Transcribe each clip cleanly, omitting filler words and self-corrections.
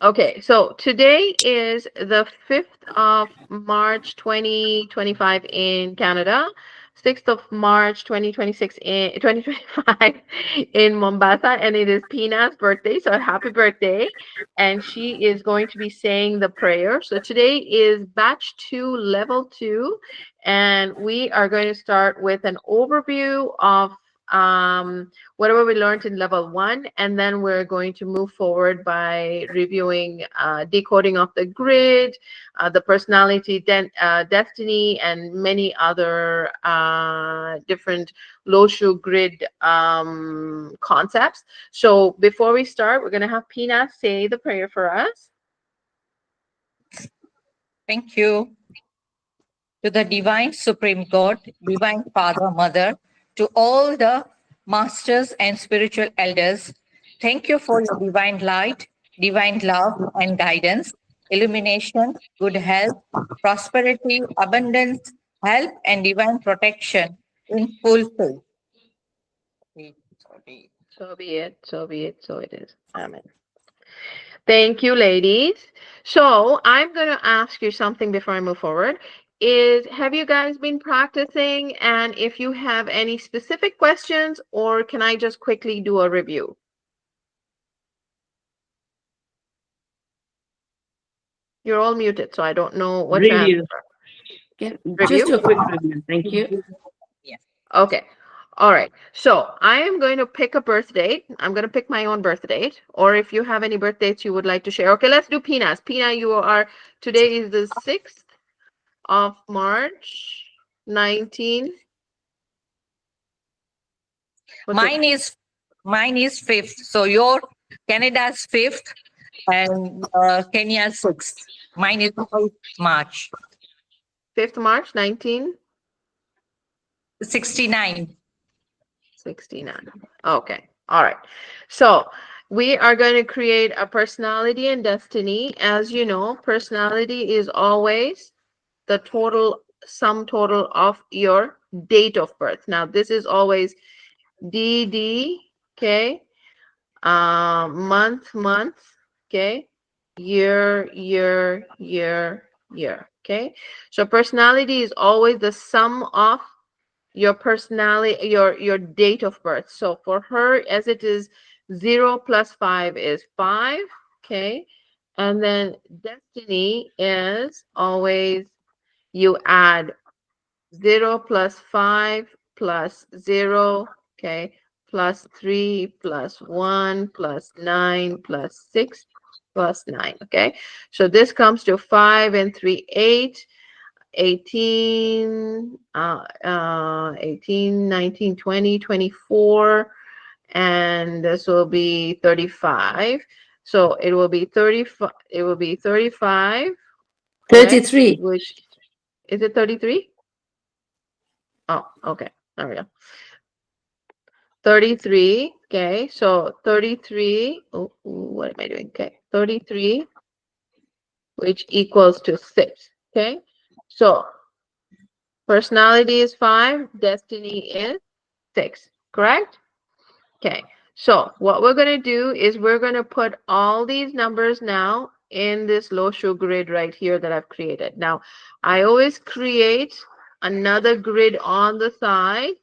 Okay, so today is the 5th of March 2025 in Canada, 6th of March 2026 in 2025 in Mombasa, and it is Pina's birthday, so happy birthday. And she is going to be saying the prayer. So today is batch 2, level 2, and we are going to start with an overview of whatever we learned in level 1, and then we're going to move forward by reviewing decoding of the grid, the personality destiny, and many other different Loshu grid concepts. So before we start, we're going to have Pina say the prayer for us. Thank you to the Divine Supreme God, Divine Father, Mother, to all the masters and spiritual elders. Thank you for your divine light, divine love and guidance, illumination, good health, prosperity, abundance, help, and divine protection in full faith. So be it, so be it, so it is. Amen. Thank you, ladies. So I'm going to ask you something before I move forward. Is have you guys been practicing? And if you have any specific questions, or can I just quickly do a review? You're all muted, so I don't know what to answer. Review. Yeah, Review? just a quick review. Thank you. Yes. Okay. All right. So I am going to pick a birth date. I'm going to pick my own birth date. Or if you have any birth dates you would like to share. Okay, let's do Pina's. Pina, you are, today is the 6th of March, 19. What's it? Mine is fifth. So your Canada's fifth and Kenya's sixth. Mine is 5th March 5th March, 69. 1969. Okay. All right. So we are going to create a personality and destiny. As you know, personality is always the total sum total of your date of birth. Now, this is always DD, okay, month, okay, year, okay. So personality is always the sum of your personality, your date of birth. So for her, as it is 0 plus 5 is 5, okay, and then destiny is always you add 0 plus 5 plus 0, okay, plus 3 plus 1 plus 9 plus 6 plus 9, okay. So this comes to 5 and 3, 8, 18, 18, 19, 20, 24, and this will be 35. So it will be 35, it will be 35, correct? 33. Which, is it 33? Oh, okay. There we go. 33. Okay. So 33. Oh, what am I doing? Okay. 33, which equals to 6. Okay. So personality is 5. Destiny is 6. Correct? Okay. So what we're going to do is we're going to put all these numbers now in this Loshu grid right here that I've created. Now, I always create another grid on the side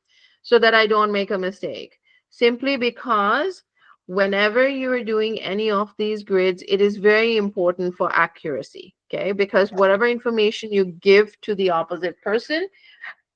so that I don't make a mistake. Simply because whenever you're doing any of these grids, it is very important for accuracy. Okay. Because whatever information you give to the opposite person,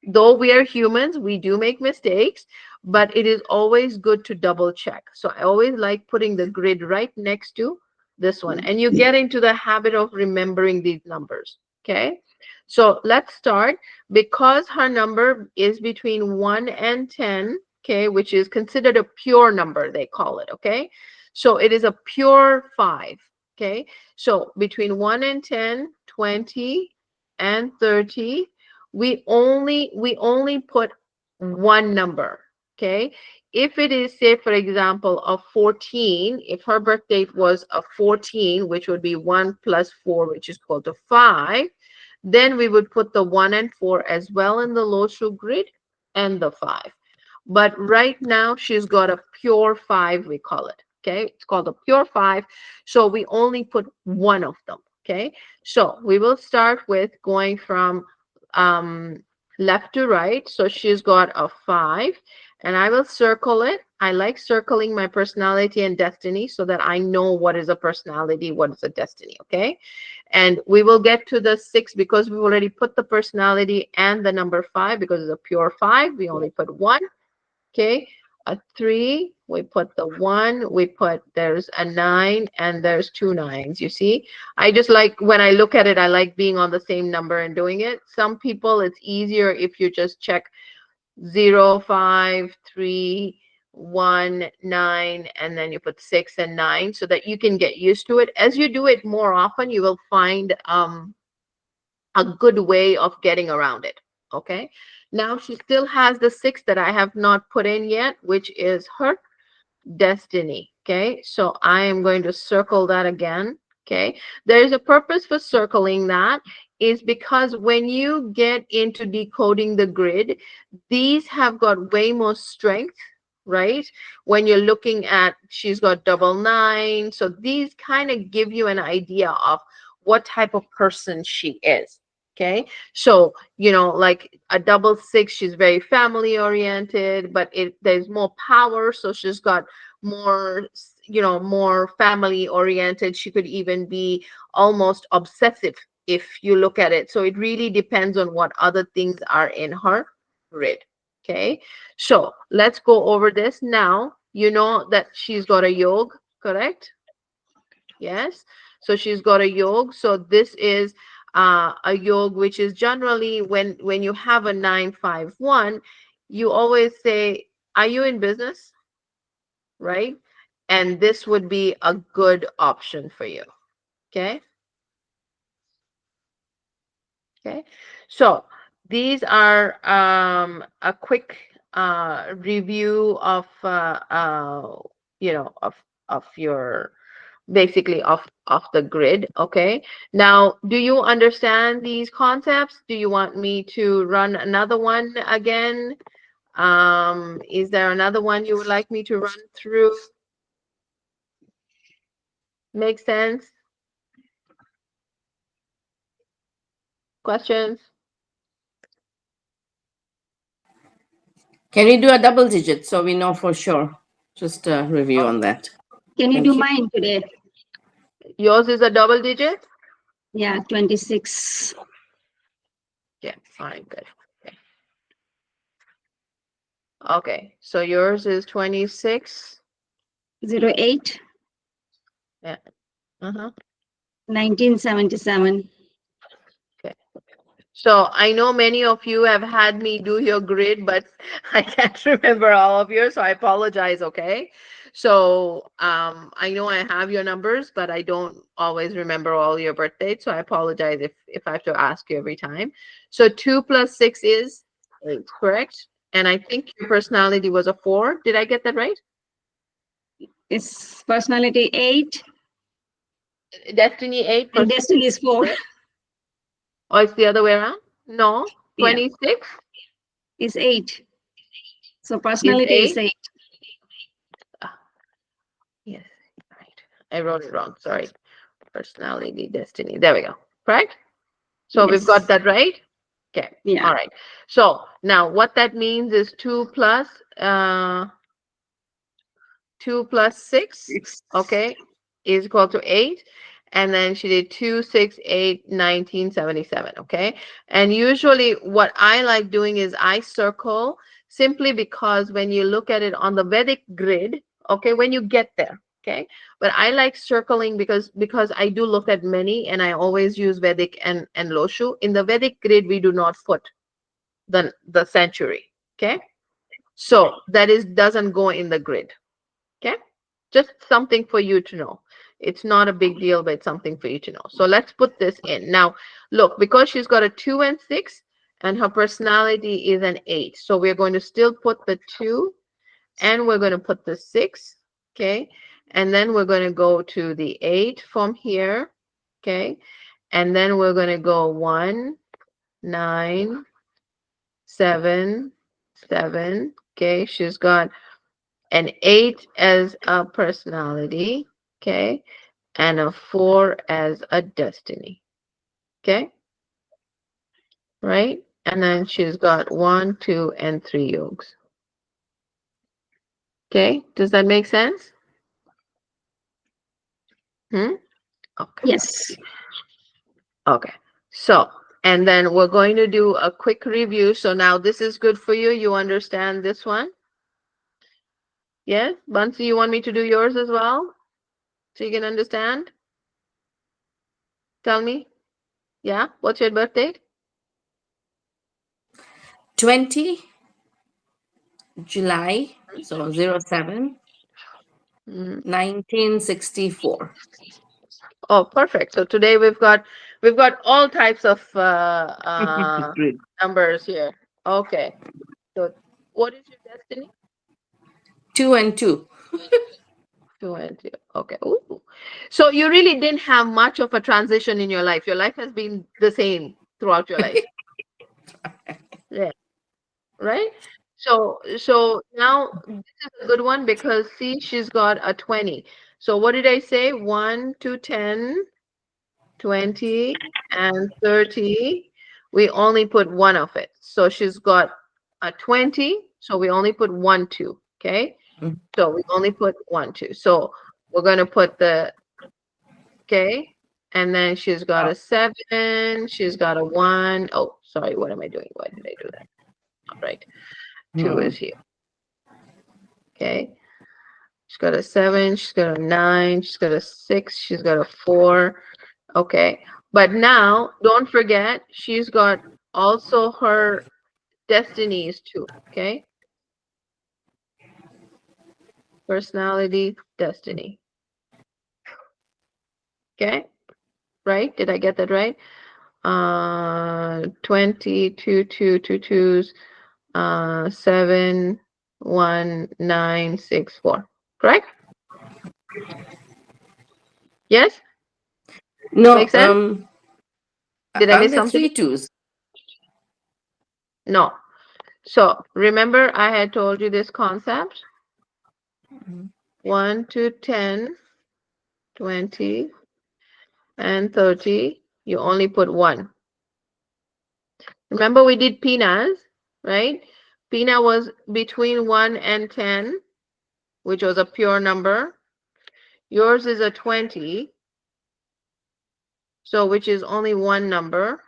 though we are humans, we do make mistakes, but it is always good to double check. So I always like putting the grid right next to this one, and you get into the habit of remembering these numbers. Okay. So let's start. Because her number is between 1 and 10, okay, which is considered a pure number, they call it. Okay. So it is a pure 5. Okay. So between 1 and 10, 20 and 30, we only put one number. Okay. If it is, say for example, a 14, if her birth date was a 14, which would be 1 plus 4, which is equal to 5, then we would put the 1 and 4 as well in the Loshu grid and the 5. But right now she's got a pure 5, we call it. Okay, it's called a pure 5. So we only put one of them. Okay, so we will start with going from um, left to right. So she's got a 5, and I will circle it. I like circling my personality and destiny so that I know what is a personality, what is a destiny. Okay, and we will get to the 6 because we've already put the personality and the number 5 because it's a pure 5. We only put one. Okay, a 3, we put the 1, we put, there's a 9, and there's 2 9s. You see, I just like, when I look at it, I like being on the same number and doing it. Some people, it's easier if you just check 0 5 3 1 9, and then you put 6 and 9 so that you can get used to it. As you do it more often, you will find a good way of getting around it. Okay, now she still has the 6 that I have not put in yet, which is her destiny. Okay, so I am going to circle that again. Okay, there's a purpose for circling that, is because when you get into decoding the grid, these have got way more strength, right? When you're looking at, she's got double 9, so these kind of give you an idea of what type of person she is. Okay, so like a double 6, she's very family oriented, but there's more power, so she's got more, more family oriented. She could even be almost obsessive if you look at it. So it really depends on what other things are in her grid. Okay, so let's go over this now. You know that she's got a yog, correct? Yes, so she's got a yog. So this is a yog, which is generally when you have a 951, you always say, are you in business? Right? And this would be a good option for you. Okay. Okay. So these are a quick review of of your, basically of the grid. Okay. Now, do you understand these concepts? Do you want me to run another one again? Is there another one you would like me to run through? Make sense? Questions? Can you do a double digit so we know for sure? Just a review on that. Can you Thank do you. mine today? Yours is a double digit? Yeah, 26. Yeah, all right, good. Okay. Okay, so yours is 26. 08 Yeah. Uh-huh. 1977. Okay. So I know many of you have had me do your grid, but I can't remember all of yours, so I apologize, okay? So I know I have your numbers, but I don't always remember all your birth dates, so I apologize if I have to ask you every time. So 2 plus 6 is 8, correct? And I think your personality was a 4. Did I get that right? It's personality 8 Destiny 8, and destiny is 4. or it's the other way around? No, Yeah. 26 Is 8. So is personality is 8. 8. Ah, yes, right. I wrote it wrong. Sorry. Personality, destiny. There we go. Correct? So we've got Yes. that right? Okay. Yeah. All right. So now what that means is 2 plus 6, It's, okay, is equal to 8. And then she did 2, 6, 8, 1977. Okay. And usually what I like doing is I circle, simply because when you look at it on the Vedic grid, okay, when you get there, okay, but I like circling because I do look at many, and I always use Vedic and Loshu. In the Vedic grid, we do not put the century. Okay. So that is doesn't go in the grid. Okay, just something for you to know. It's not a big deal, but it's something for you to know. So let's put this in. Now, look, because she's got a 2 and 6, and her personality is an 8. So we're going to still put the 2, and we're going to put the 6. Okay, and then we're going to go to the 8 from here. Okay, and then we're going to go 1, 9, 7, 7. Okay, she's got an 8 as a personality, okay, and a 4 as a destiny, okay, right? And then she's got 1, 2, and 3 yogs. Okay, does that make sense? Hmm? Okay. Yes. Okay. So, and then we're going to do a quick review. So now this is good for you. You understand this one? Yes? Bansi, you want me to do yours as well? So you can understand? Tell me. Yeah? What's your birth date? 20 July, so 07, Mm. 1964. Oh, perfect. So today we've got all types of Great. numbers here. Okay. So what is your destiny? 2 and 2. 2 and 2. Okay. Ooh. So you really didn't have much of a transition in your life. Your life has been the same throughout your life. Yeah. Right? So now this is a good one because see, she's got a 20. So what did I say? 1 to 10, 20, and 30. We only put one of it. So she's got a 20. So we only put 1, 2. Okay. Mhm. So we only put 1, 2. So we're going to put the, okay. And then she's got a 7. She's got a 1. Oh, sorry. What am I doing? Why did I do that? All right. 2 is here. Okay. She's got a 7. She's got a 9. She's got a 6. She's got a 4. Okay. But now, don't forget, she's got also her destinies too. Okay. Personality, destiny. Okay. Right? Did I get that right? 22, 2 twos, 7, 1, 9, 6, 4. Correct? Yes? No, Make sense? Did I are miss there something? 3 twos? No. So remember, I had told you this concept. Mhm. 1 to 10, 20, and 30. You only put 1. Remember, we did Pina's, right? Pina was between 1 and 10, which was a pure number. Yours is a 20, so which is only one number,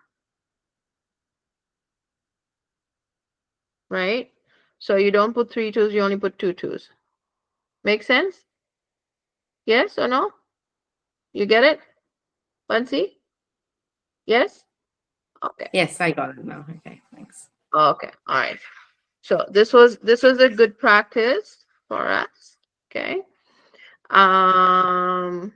right? So you don't put 3 twos, you only put 2 twos. Make sense? Yes or no? You get it? Bansi? Yes? Okay. Yes, I got it now. Okay, thanks. Okay. All right. So this was a good practice for us. Okay. Um,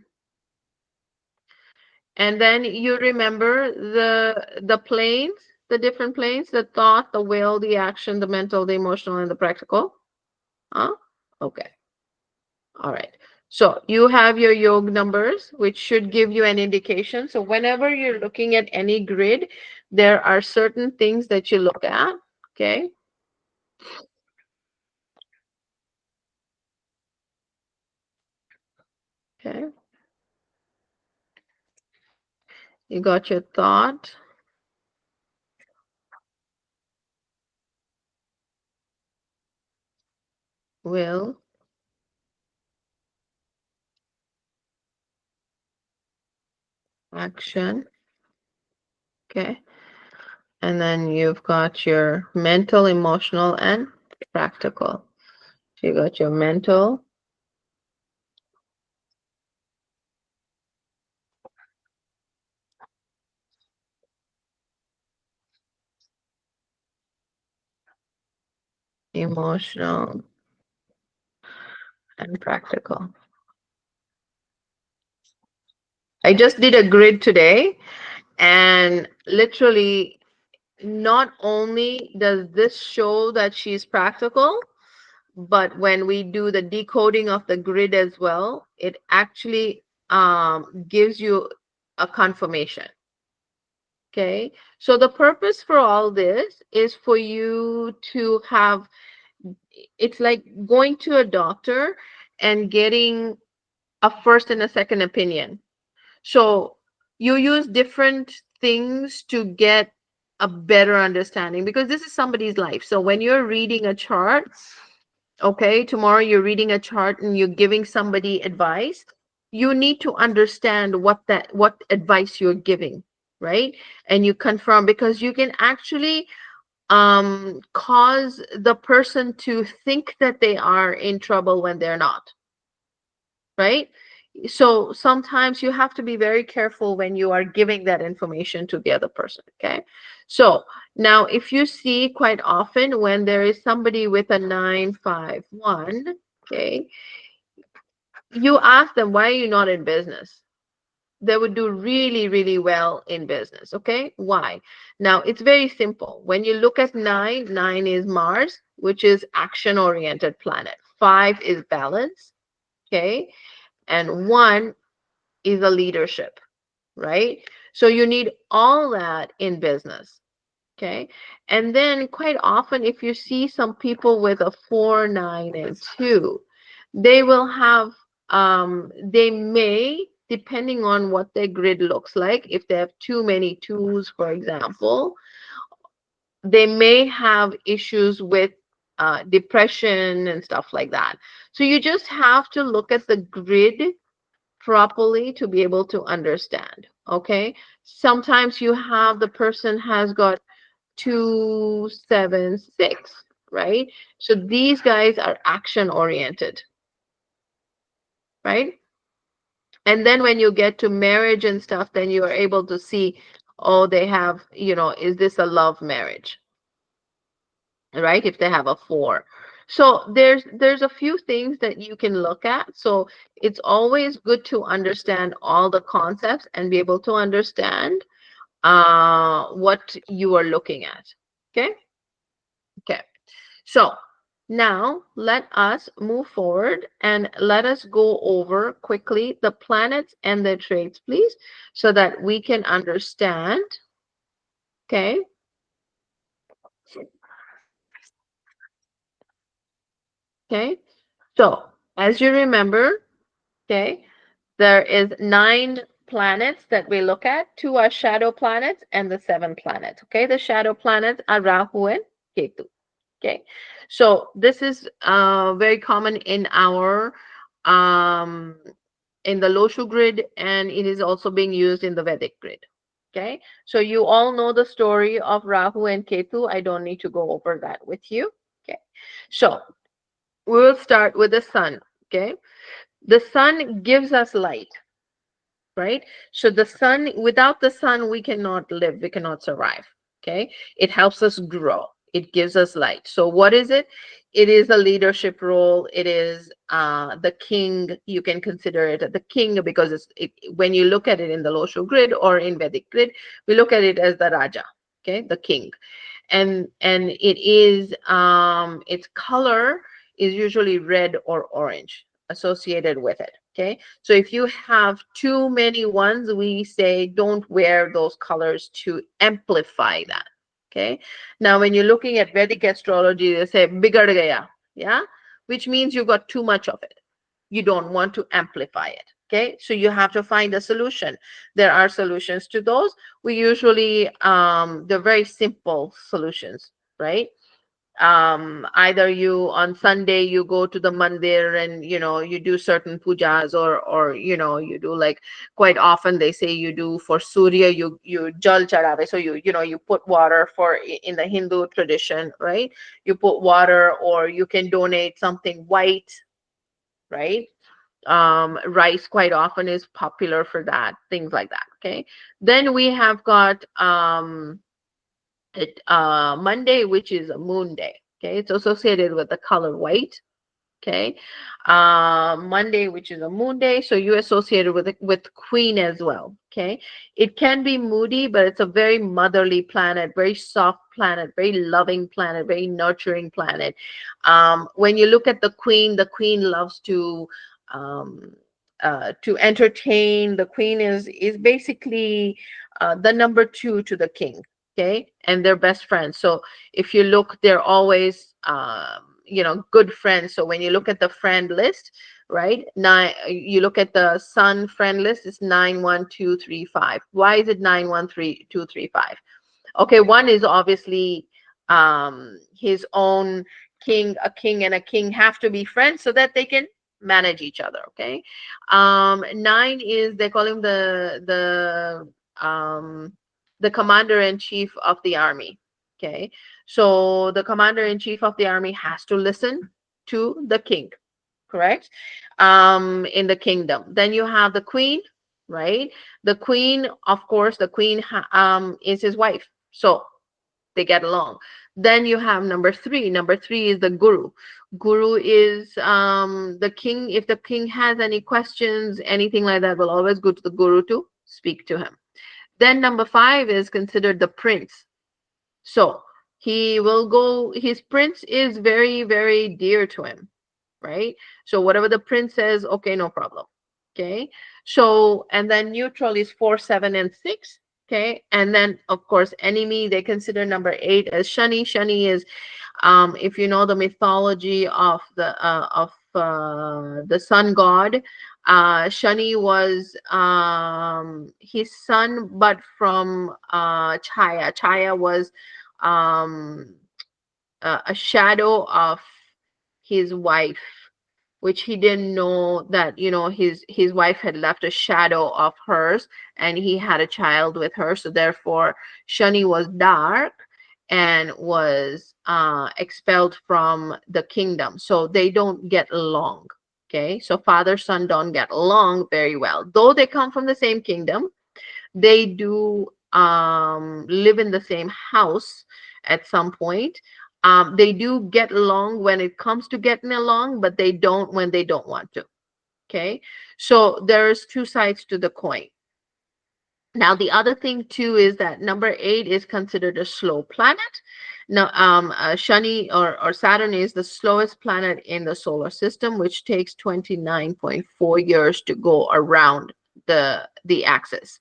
and then you remember the planes, the different planes, the thought, the will, the action, the mental, the emotional, and the practical. Huh? Okay. All right. So you have your yog numbers, which should give you an indication. So whenever you're looking at any grid, there are certain things that you look at. Okay. Okay. You got your thought, will, action. Okay. And then you've got your mental, emotional, and practical. So you got your mental, emotional, and practical. I just did a grid today, and literally, not only does this show that she's practical, but when we do the decoding of the grid as well, it actually gives you a confirmation. Okay, so the purpose for all this is for you to have it's like going to a doctor and getting a first and a second opinion. So you use different things to get a better understanding, because this is somebody's life. So when you're reading a chart, okay, tomorrow you're reading a chart and you're giving somebody advice, you need to understand what advice you're giving, right? And you confirm, because you can actually cause the person to think that they are in trouble when they're not, right? So sometimes you have to be very careful when you are giving that information to the other person, okay? So now if you see quite often when there is somebody with a 951, okay, you ask them, why are you not in business? They would do really, really well in business, okay? Why? Now it's very simple. When you look at nine is Mars, which is action oriented planet. 5 is balance, okay? And 1 is a leadership, right? So you need all that in business, okay? And then quite often, if you see some people with a 4, 9, and 2, they will have, they may, depending on what their grid looks like, if they have too many twos, for example, they may have issues with depression and stuff like that. So you just have to look at the grid properly to be able to understand, okay? Sometimes you have the person has got 2, 7, 6, right? So these guys are action oriented, right? And then when you get to marriage and stuff, then you are able to see, oh, they have, is this a love marriage, right? If they have a 4. So there's a few things that you can look at. So it's always good to understand all the concepts and be able to understand what you are looking at. Okay? Okay. So now let us move forward and let us go over quickly the planets and their traits, please, so that we can understand. Okay. Okay. So as you remember, okay, there is 9 planets that we look at. 2 are shadow planets and the 7 planets. Okay. The shadow planets are Rahu and Ketu. Okay, so this is very common in our um, in the Loshu grid, and it is also being used in the Vedic grid. Okay, so you all know the story of Rahu and Ketu. I don't need to go over that with you. Okay, so we'll start with the sun. Okay, the sun gives us light, right? So the sun, without the sun, we cannot live, we cannot survive. Okay. It helps us grow. It gives us light. So what is it? It is a leadership role. It is the king. You can consider it the king because when you look at it in the Losho grid or in Vedic grid, we look at it as the Raja, okay, the king. And it is its color is usually red or orange associated with it. Okay, so if you have too many ones, we say don't wear those colors to amplify that. Okay, now when you're looking at Vedic astrology, they say bigad gaya, yeah, which means you got too much of it. You don't want to amplify it. Okay, so you have to find a solution. There are solutions to those. We usually they're very simple solutions, right? Either you on Sunday you go to the mandir and you do certain pujas, or you do, like, quite often they say you do for Surya, you jal chadave. So you put water for, in the Hindu tradition, right? You put water, or you can donate something white, right? Rice quite often is popular for that, things like that. Okay, then we have got Monday, which is a moon day. Okay, it's associated with the color white. Okay, Monday, which is a moon day, so you associated with Queen as well. Okay, it can be moody, but it's a very motherly planet, very soft planet, very loving planet, very nurturing planet. When you look at the Queen loves um, to entertain. The Queen is basically the number 2 to the king. Okay, and they're best friends. So if you look, they're always good friends. So when you look at the friend list, right, you look at the sun friend list, it's 91235. Why is it 913235? Okay, one is obviously his own king. A king and a king have to be friends so that they can manage each other. Okay. Nine is, they call him the commander in chief of the army. Okay. So the commander in chief of the army has to listen to the king, correct? In the kingdom. Then you have the queen, right? The queen, of course, the queen is his wife. So they get along. Then you have number three. Number three is the guru. Guru is the king. If the king has any questions, anything like that, will always go to the guru to speak to him. Then number five is considered the prince. So he will go, his prince is very, very dear to him, right? So whatever the prince says, okay, no problem. Okay. So, and then neutral is 4, 7, and 6. Okay. And then of course, enemy, they consider number 8 as Shani. Shani is, if you know the mythology of the sun god, Shani was his son, but from Chaya. Chaya was um, a shadow of his wife, which he didn't know that his wife had left a shadow of hers, and he had a child with her. So therefore, Shani was dark and was expelled from the kingdom. So they don't get along. Okay, so father son don't get along very well, though they come from the same kingdom. They do live in the same house at some point. They do get along when it comes to getting along, but they don't when they don't want to. Okay, so there's two sides to the coin. Now, the other thing too is that number 8 is considered a slow planet. Now, Shani or Saturn is the slowest planet in the solar system, which takes 29.4 years to go around the axis.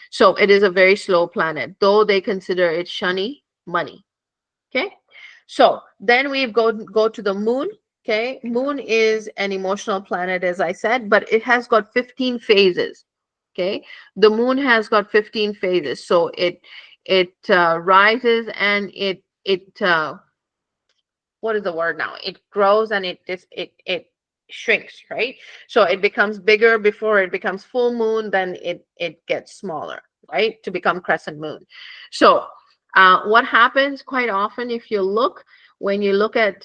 So it is a very slow planet, though they consider it Shani money. Okay. So then we go to the moon. Okay. Moon is an emotional planet, as I said, but it has got 15 phases. Okay. The moon has got 15 phases. So it rises and it what is the word now? It grows and it shrinks, right? So it becomes bigger before it becomes full moon, then it gets smaller, right? To become crescent moon. So what happens quite often, if you look, when you look at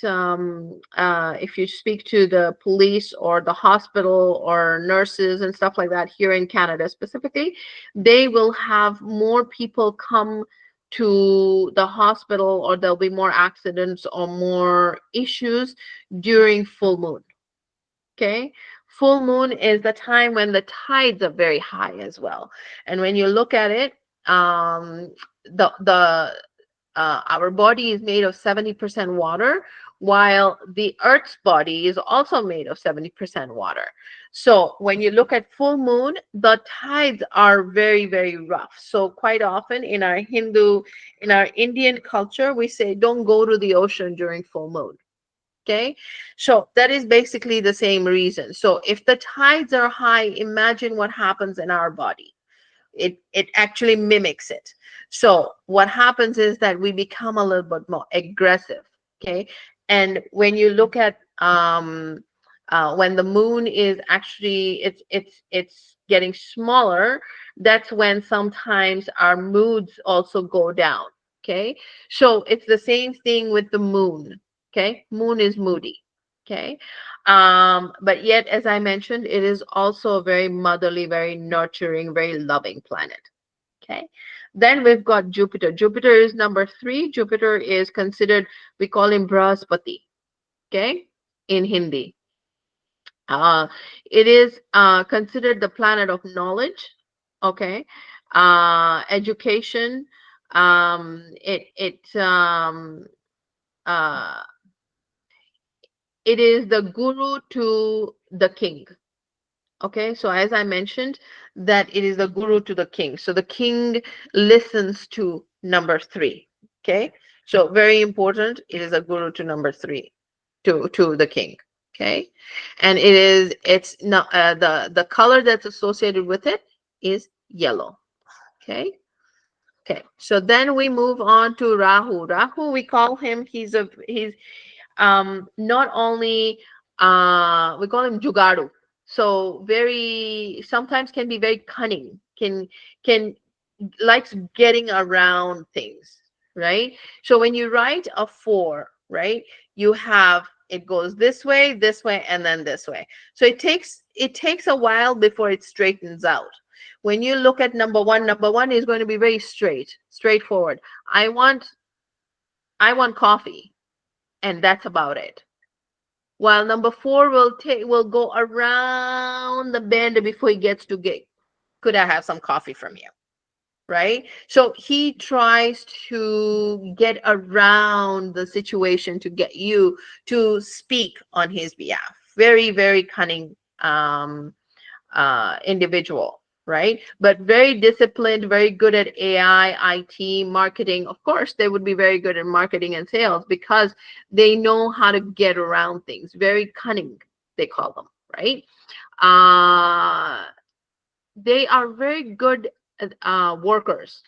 if you speak to the police or the hospital or nurses and stuff like that here in Canada specifically, they will have more people come to the hospital, or there'll be more accidents or more issues during full moon. Okay. Full moon is the time when the tides are very high as well. And when you look at it, the our body is made of 70% water, while the Earth's body is also made of 70% water. So when you look at full moon, the tides are very, very rough. So quite often in our Indian culture, we say, don't go to the ocean during full moon. Okay, so that is basically the same reason. So if the tides are high, imagine what happens in our body. It actually mimics it. So what happens is that we become a little bit more aggressive. Okay, and when you look at when the moon is actually it's getting smaller, that's when sometimes our moods also go down. Okay, so it's the same thing with the moon. Okay, moon is moody. Okay, but yet, as I mentioned, it is also a very motherly, very nurturing, very loving planet. Okay, then we've got Jupiter. Jupiter is number 3. Jupiter is considered, we call him Brahaspati. Okay, in Hindi. It is considered the planet of knowledge. Okay, education. Uh, it is the guru to the king. Okay, so as I mentioned, that it is the guru to the king. So the king listens to number 3. Okay, so very important. It is a guru to number 3, to the king. Okay, and it's not the color that's associated with it is yellow. Okay. Okay, so then we move on to Rahu. Rahu, we call him, he's not only we call him Jugaru. So very sometimes can be very cunning, can likes getting around things, right? So when you write a 4, right, you have it goes this way, and then this way. So it takes a while before it straightens out. When you look at number one is going to be very straightforward. I want I want coffee, and that's about it. While number 4 will go around the bend before he gets to get, could I have some coffee from you? Right? So he tries to get around the situation to get you to speak on his behalf. Very, very cunning individual, right? But very disciplined, very good at AI, IT, marketing. Of course, they would be very good at marketing and sales because they know how to get around things. Very cunning, they call them, right? Uh, they are very good workers.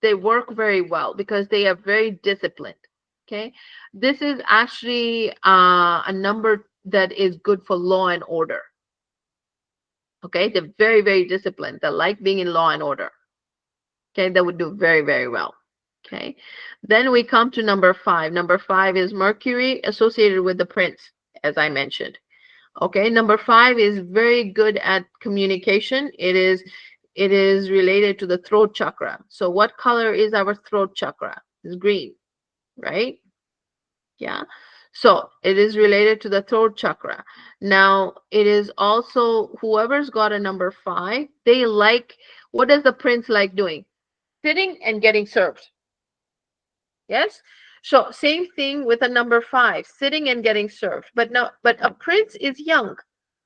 They work very well because they are very disciplined. Okay, this is actually a number that is good for law and order. Okay, they're very, very disciplined. They like being in law and order. Okay, they would do very, very well. Okay, then we come to number 5. Number 5 is Mercury associated with the prince, as I mentioned. Okay, number 5 is very good at communication. It is related to the throat chakra. So what color is our throat chakra? It's green, right? Yeah. So it is related to the throat chakra. Now, it is also whoever's got a number 5, they like, what does the prince like doing? Sitting and getting served. Yes. So same thing with a number 5, sitting and getting served. But a prince is young,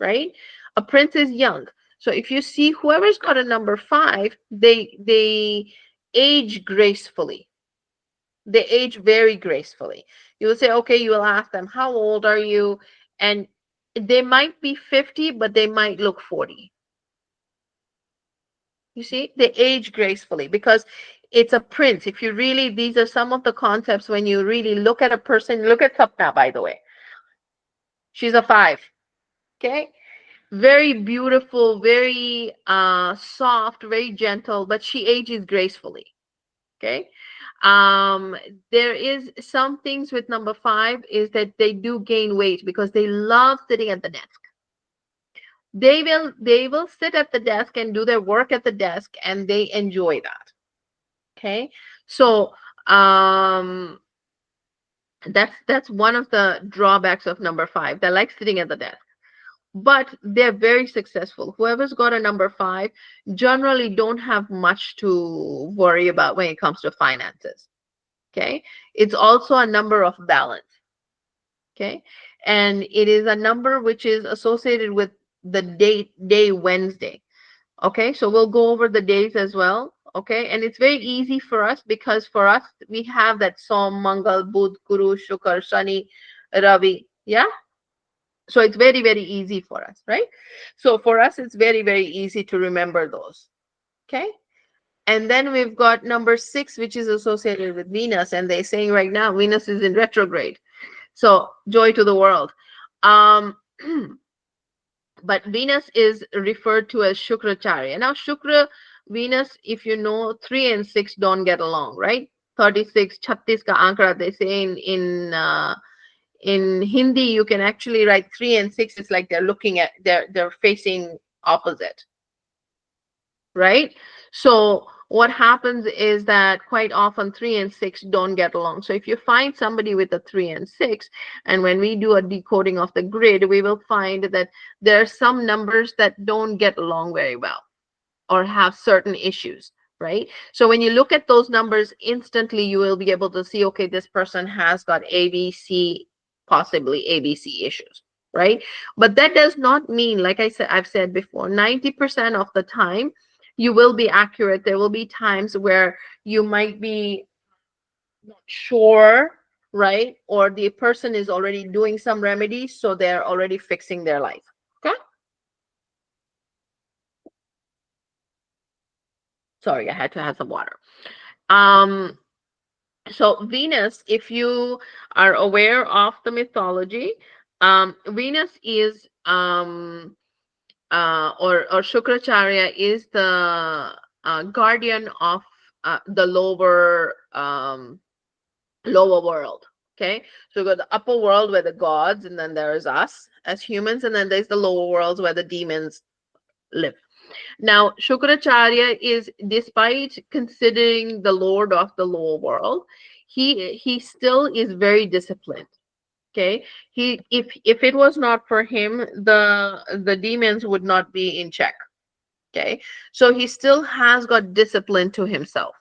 right? A prince is young. So if you see whoever's got a number 5, they age gracefully. They age very gracefully. You will say, okay, you will ask them, how old are you? And they might be 50, but they might look 40. You see, they age gracefully because it's a prince. If you really, these are some of the concepts when you really look at a person. Look at Sapna, by the way. She's a 5. Okay. Very beautiful, very soft, very gentle, but she ages gracefully. Okay. um there is some things with number 5 is that they do gain weight because they love sitting at the desk. They will sit at the desk and do their work at the desk, and they enjoy that. Okay, so um that's one of the drawbacks of number 5. They like sitting at the desk, but they're very successful. Whoever's got a number 5 generally don't have much to worry about when it comes to finances. Okay, it's also a number of balance. Okay, and it is a number which is associated with the day Wednesday. Okay, so we'll go over the days as well. Okay, and it's very easy for us because for us we have that Som, Mangal, Budh, Guru, Shukar, Shani, Ravi. Yeah, so it's very, very easy for us, right? So for us it's very, very easy to remember those. Okay, and then we've got number 6, which is associated with Venus, and they're saying right now Venus is in retrograde. So joy to the world. Um, but Venus is referred to as Shukracharya. Now, Shukra, Venus, if you know, 3 and 6 don't get along, right? 36, 36 ka ankara, they say in Hindi, you can actually write 3 and 6. It's like they're facing opposite, right? So what happens is that quite often 3 and 6 don't get along. So if you find somebody with a 3 and 6, and when we do a decoding of the grid, we will find that there are some numbers that don't get along very well or have certain issues, right? So when you look at those numbers instantly, you will be able to see, okay, this person has got ABC, possibly ABC issues, right? But that does not mean, like I've said before, 90% of the time you will be accurate. There will be times where you might be not sure, right? Or the person is already doing some remedies, so they're already fixing their life. Okay. Sorry, I had to have some water. Um, so Venus, if you are aware of the mythology, Venus is or Shukracharya is the guardian of the lower world. Okay, so we got the upper world where the gods, and then there's us as humans, and then there's the lower worlds where the demons live. Now, Shukracharya is, despite considering the lord of the lower world, he still is very disciplined. Okay, he if it was not for him, the demons would not be in check. Okay, so he still has got discipline to himself.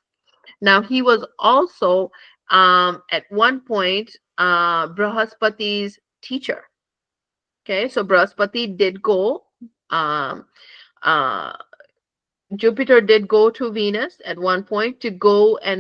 Now, he was also at one point Brahaspati's teacher. Okay, so Brahaspati did go um, uh, Jupiter did go to Venus at one point to go and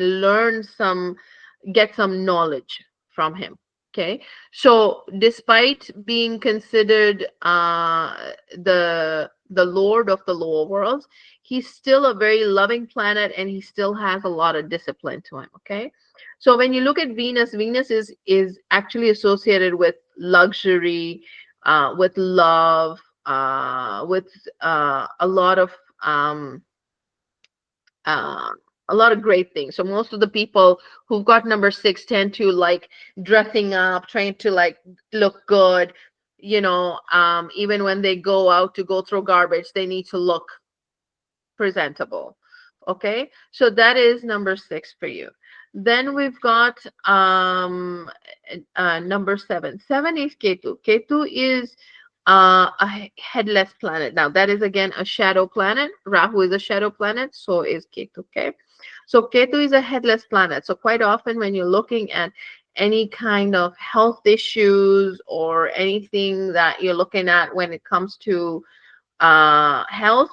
get some knowledge from him. Okay, so despite being considered the lord of the lower worlds, he's still a very loving planet, and he still has a lot of discipline to him. Okay, so when you look at Venus, Venus is actually associated with luxury, with love, with a lot of um, uh, a lot of great things. So most of the people who've got number six tend to like dressing up, trying to like look good. Even when they go out to go throw garbage, they need to look presentable. Okay, so that is number six for you. Then we've got number seven. Seven is Ketu. Ketu is a headless planet. Now that is again a shadow planet. Rahu is a shadow planet, so is Ketu. Okay, so Ketu is a headless planet. So quite often when you're looking at any kind of health issues or anything that you're looking at when it comes to health,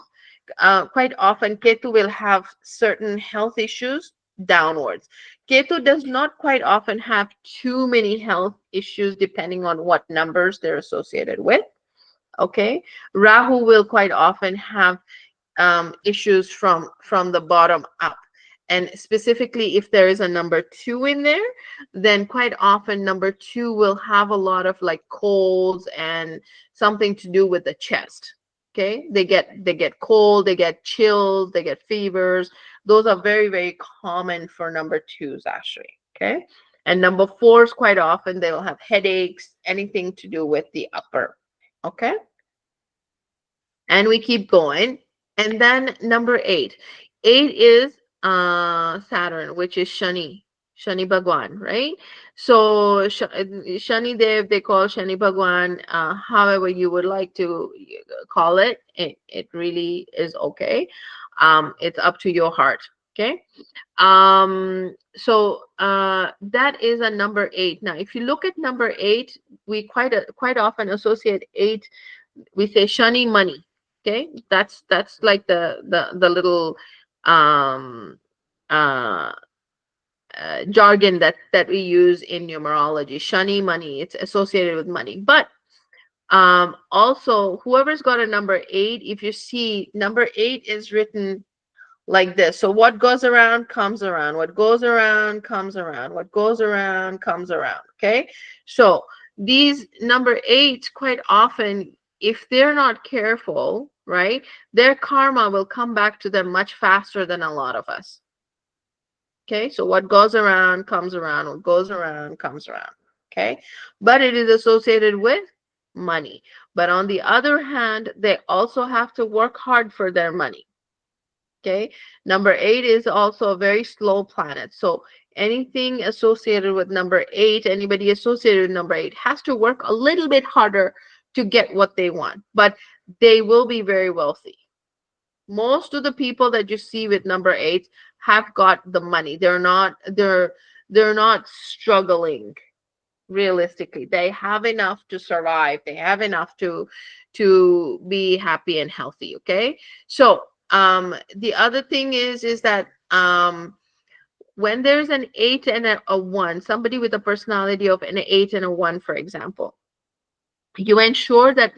quite often Ketu will have certain health issues downwards. Ketu does not quite often have too many health issues depending on what numbers they're associated with. Okay, Rahu will quite often have issues from the bottom up. And specifically, if there is a number two in there, then quite often number two will have a lot of like colds and something to do with the chest. Okay, they get cold, they get chills, they get fevers. Those are very, very common for number twos, actually. Okay, and number fours, quite often they will have headaches, anything to do with the upper. Okay, and we keep going. And then number eight. Eight is Saturn, which is Shani Bhagwan, right? So Shani Dev, they call Shani Bhagwan, however you would like to call it. It really is okay. It's up to your heart. Okay. That is a number eight. Now, if you look at number eight, we quite often associate eight, we say shani money. Okay, that's like the little um uh, jargon that we use in numerology. Shani money, it's associated with money. But also, whoever's got a number eight, if you see number eight is written like this. So what goes around comes around, what goes around comes around, what goes around comes around. Okay, so these number eight, quite often, if they're not careful, right, their karma will come back to them much faster than a lot of us. Okay, so what goes around comes around, what goes around comes around. Okay, but it is associated with money. But on the other hand, they also have to work hard for their money. Okay, number eight is also a very slow planet. So anything associated with number eight, anybody associated with number eight has to work a little bit harder to get what they want, but they will be very wealthy. Most of the people that you see with number eight have got the money. They're not struggling. Realistically, they have enough to survive, they have enough to be happy and healthy. Okay, so the other thing is that when there's an 8 and a 1, somebody with a personality of an 8 and a 1, for example, you ensure that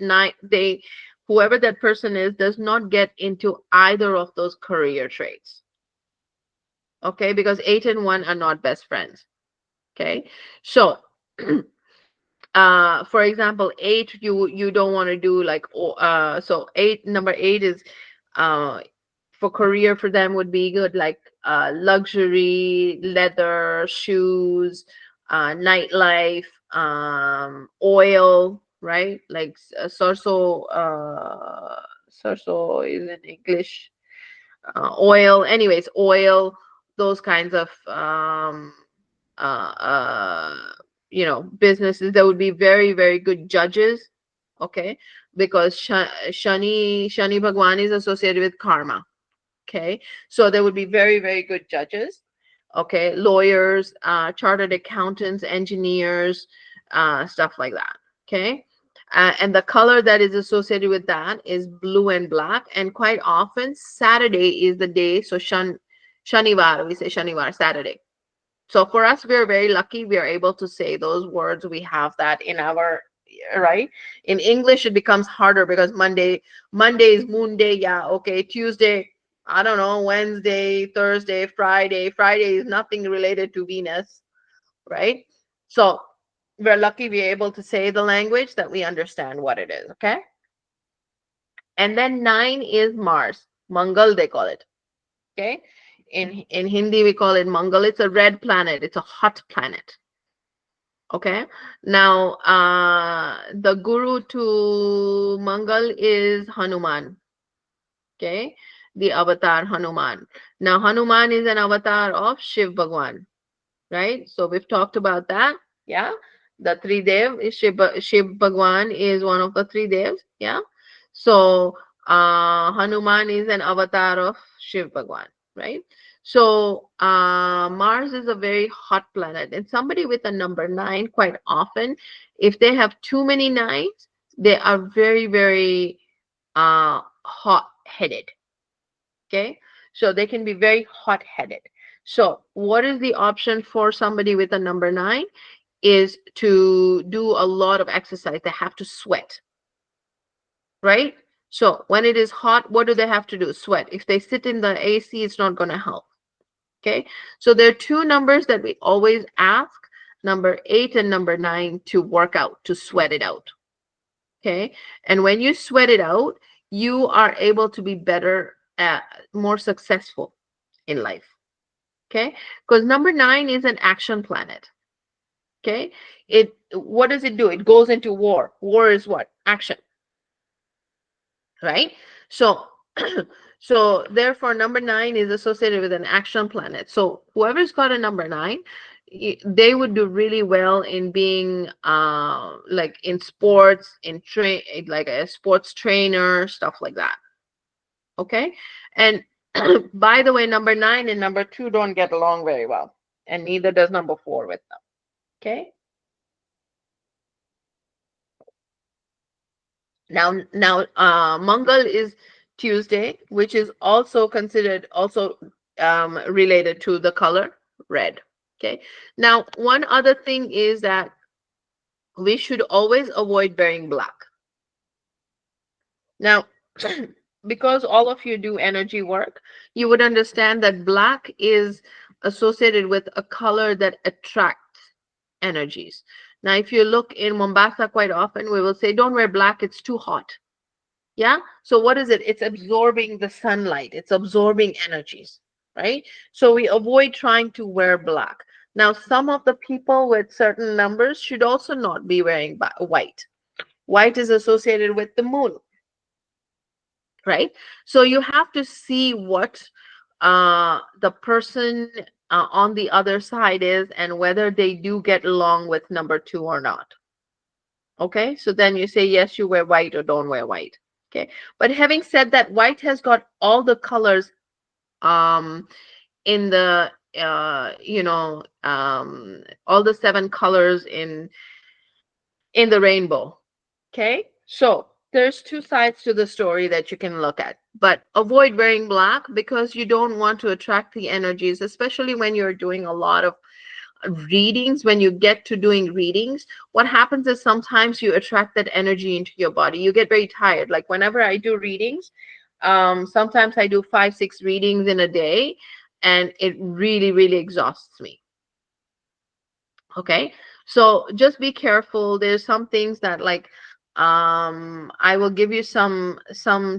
whoever that person is does not get into either of those career traits. Okay, because 8 and 1 are not best friends. Okay, so for example, 8, you don't want to do like, so 8, number 8 is uh for career for them would be good, like luxury, leather, shoes, nightlife, oil, right? Like sorso is in English, oil, anyways, oil, those kinds of uh, uh, businesses that would be very, very good judges. Okay, because Shani Bhagwan is associated with karma. Okay, so there would be very, very good judges. Okay, lawyers, chartered accountants, engineers, stuff like that. Okay, and the color that is associated with that is blue and black. And quite often, Saturday is the day. So Shanivar, we say Shanivar, Saturday. So for us, we're very lucky. We are able to say those words. We have that in our, right. In English, it becomes harder because Monday is Moon Day. Yeah, okay. Tuesday, I don't know. Wednesday, Thursday, Friday. Friday is nothing related to Venus, right? So we're lucky we're able to say the language that we understand what it is. Okay. And then 9 is Mars, Mangal, they call it. Okay. In Hindi, we call it Mangal. It's a red planet. It's a hot planet. Okay. Now, the guru to Mangal is Hanuman. Okay. The avatar Hanuman. Now, Hanuman is an avatar of Shiv Bhagwan, right? So we've talked about that. Yeah. The three dev is Shiv Bhagwan is one of the three devs. Yeah. So Hanuman is an avatar of Shiv Bhagwan, right? So Mars is a very hot planet, and somebody with a number 9, quite often, if they have too many nines, they are very, very hot-headed. Okay, so they can be very hot-headed. So what is the option for somebody with a number 9? Is to do a lot of exercise. They have to sweat, right? So when it is hot, what do they have to do? Sweat. If they sit in the AC, it's not going to help. Okay, so there are two numbers that we always ask, number 8 and number 9, to work out, to sweat it out. Okay, and when you sweat it out, you are able to be better, more successful in life. Okay, because number 9 is an action planet. Okay, what does it do? It goes into war. War is what? Action, right? So so therefore number 9 is associated with an action planet. So whoever's got a number 9, they would do really well in being like in sports, in like a sports trainer, stuff like that. Okay, and by the way, number 9 and number 2 don't get along very well, and neither does number 4 with them. Okay, now Mangal is Tuesday, which is also considered also related to the color red. Okay, now one other thing is that we should always avoid wearing black. Now, because all of you do energy work, you would understand that black is associated with a color that attracts energies. Now, if you look in Mombasa quite often, we will say, don't wear black, it's too hot. Yeah. So what is it? It's absorbing the sunlight. It's absorbing energies, right? So we avoid trying to wear black. Now, some of the people with certain numbers should also not be wearing white. White is associated with the moon, right? So you have to see what the person on the other side is and whether they do get along with number 2 or not. Okay, so then you say yes, you wear white or don't wear white. Okay, but having said that, white has got all the colors um in the all the 7 colors in the rainbow. Okay, so there's two sides to the story that you can look at, but avoid wearing black because you don't want to attract the energies, especially when you're doing a lot of readings. When you get to doing readings, what happens is sometimes you attract that energy into your body. You get very tired. Like whenever I do readings, sometimes I do 5 6 readings in a day, and it really really exhausts me. Okay, so just be careful. There's some things that, like, I will give you some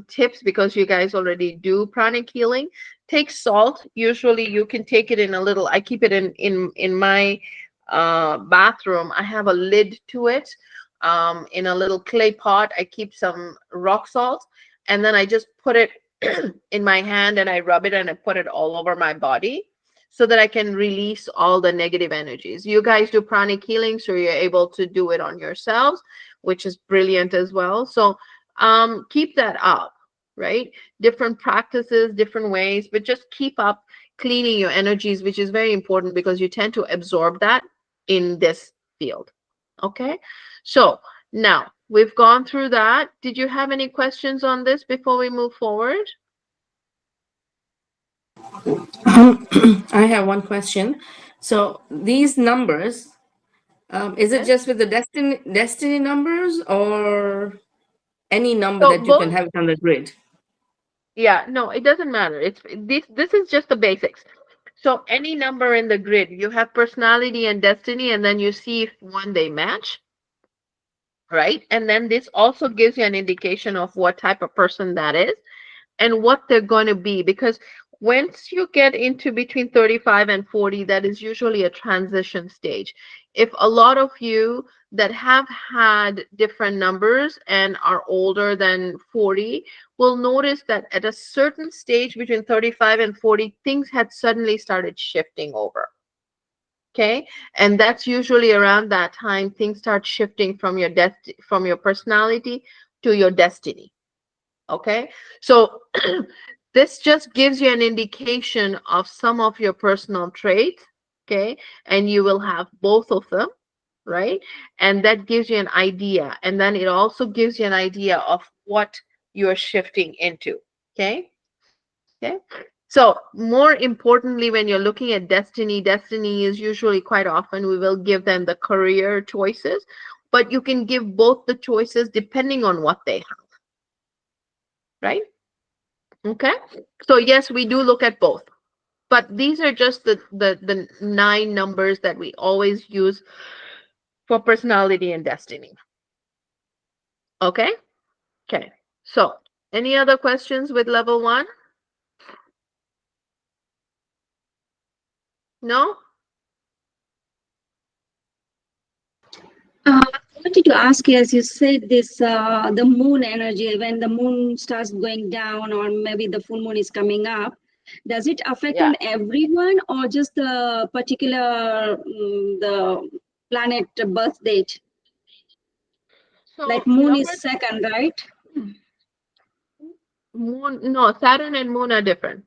tips because you guys already do pranic healing. Take salt. Usually you can take it in a little, I keep it in my bathroom. I have a lid to it. In a little clay pot I keep some rock salt, and then I just put it in my hand and I rub it and I put it all over my body so that I can release all the negative energies. You guys do pranic healing, so you're able to do it on yourselves, which is brilliant as well. So keep that up, right? Different practices, different ways, but just keep up cleaning your energies, which is very important because you tend to absorb that in this field. Okay, so now we've gone through that. Did you have any questions on this before we move forward? I have one question. So these numbers, is it Yes. just with the destiny numbers, or any number So that you can both, have it on the grid? yeah, no, it doesn't matter. It's this is just the basics. So any number in the grid, you have personality and destiny, and then you see if one they match, right? And then this also gives you an indication of what type of person that is and what they're going to be, because once you get into between 35 and 40, that is usually a transition stage. If a lot of you that have had different numbers and are older than 40 will notice that at a certain stage between 35 and 40, things had suddenly started shifting over. Okay, and that's usually around that time things start shifting from your from your personality to your destiny. Okay, so this just gives you an indication of some of your personal traits. Okay, and you will have both of them, right? And that gives you an idea, and then it also gives you an idea of what you're shifting into. Okay, okay. So more importantly, when you're looking at destiny, destiny is usually, quite often we will give them the career choices, but you can give both the choices depending on what they have, right? Okay, so yes, we do look at both, but these are just the 9 numbers that we always use for personality and destiny. Okay, okay. So any other questions with level 1? No? I wanted to ask you, as you said, this the moon energy, when the moon starts going down, or maybe the full moon is coming up, does it affect Yeah. on everyone, or just the particular the planet birth date? So Like moon is number second, right? moon, no, Saturn and moon are different.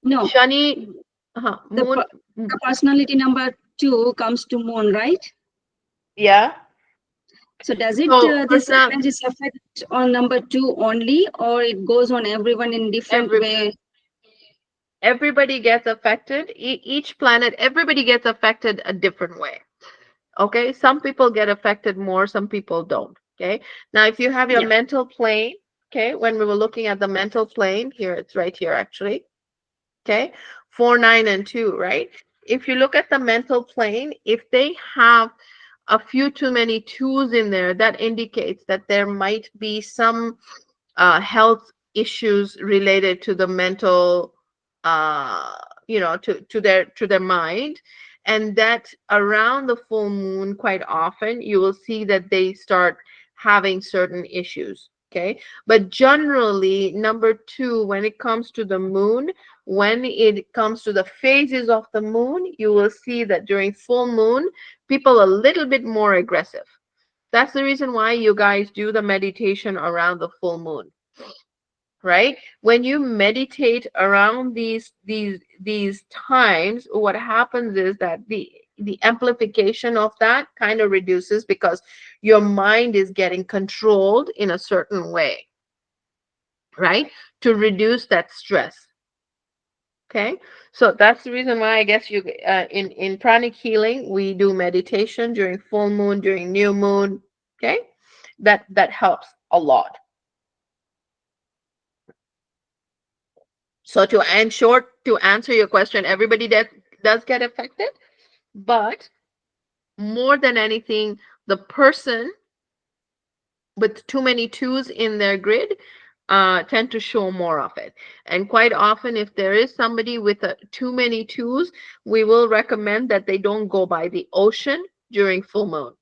No, Shani, the moon, the personality number 2 comes to moon, right? yeah. So does it So this personal, energies affect on number 2 only, or it goes on everyone in different every way? everybody gets affected. Each planet, everybody gets affected a different way. Okay, some people get affected more, some people don't. Okay, now if you have your Yeah. mental plane, okay, when we were looking at the mental plane here, it's right here actually. Okay, 4 9 and 2, right? If you look at the mental plane, if they have a few too many twos in there, that indicates that there might be some health issues related to the mental, uh, to their mind, and that around the full moon, quite often you will see that they start having certain issues. Okay, but generally, number 2, when it comes to the moon, when it comes to the phases of the moon, you will see that during full moon, people are a little bit more aggressive. That's the reason why you guys do the meditation around the full moon, right? When you meditate around these times, what happens is that the amplification of that kind of reduces because your mind is getting controlled in a certain way, right? To reduce that stress. Okay, so that's the reason why I guess you in pranic healing we do meditation during full moon, during new moon. Okay, that helps a lot. So to answer your question, everybody that does get affected, but more than anything, the person with too many twos in their grid tend to show more of it. And quite often, if there is somebody with too many twos, we will recommend that they don't go by the ocean during full moon.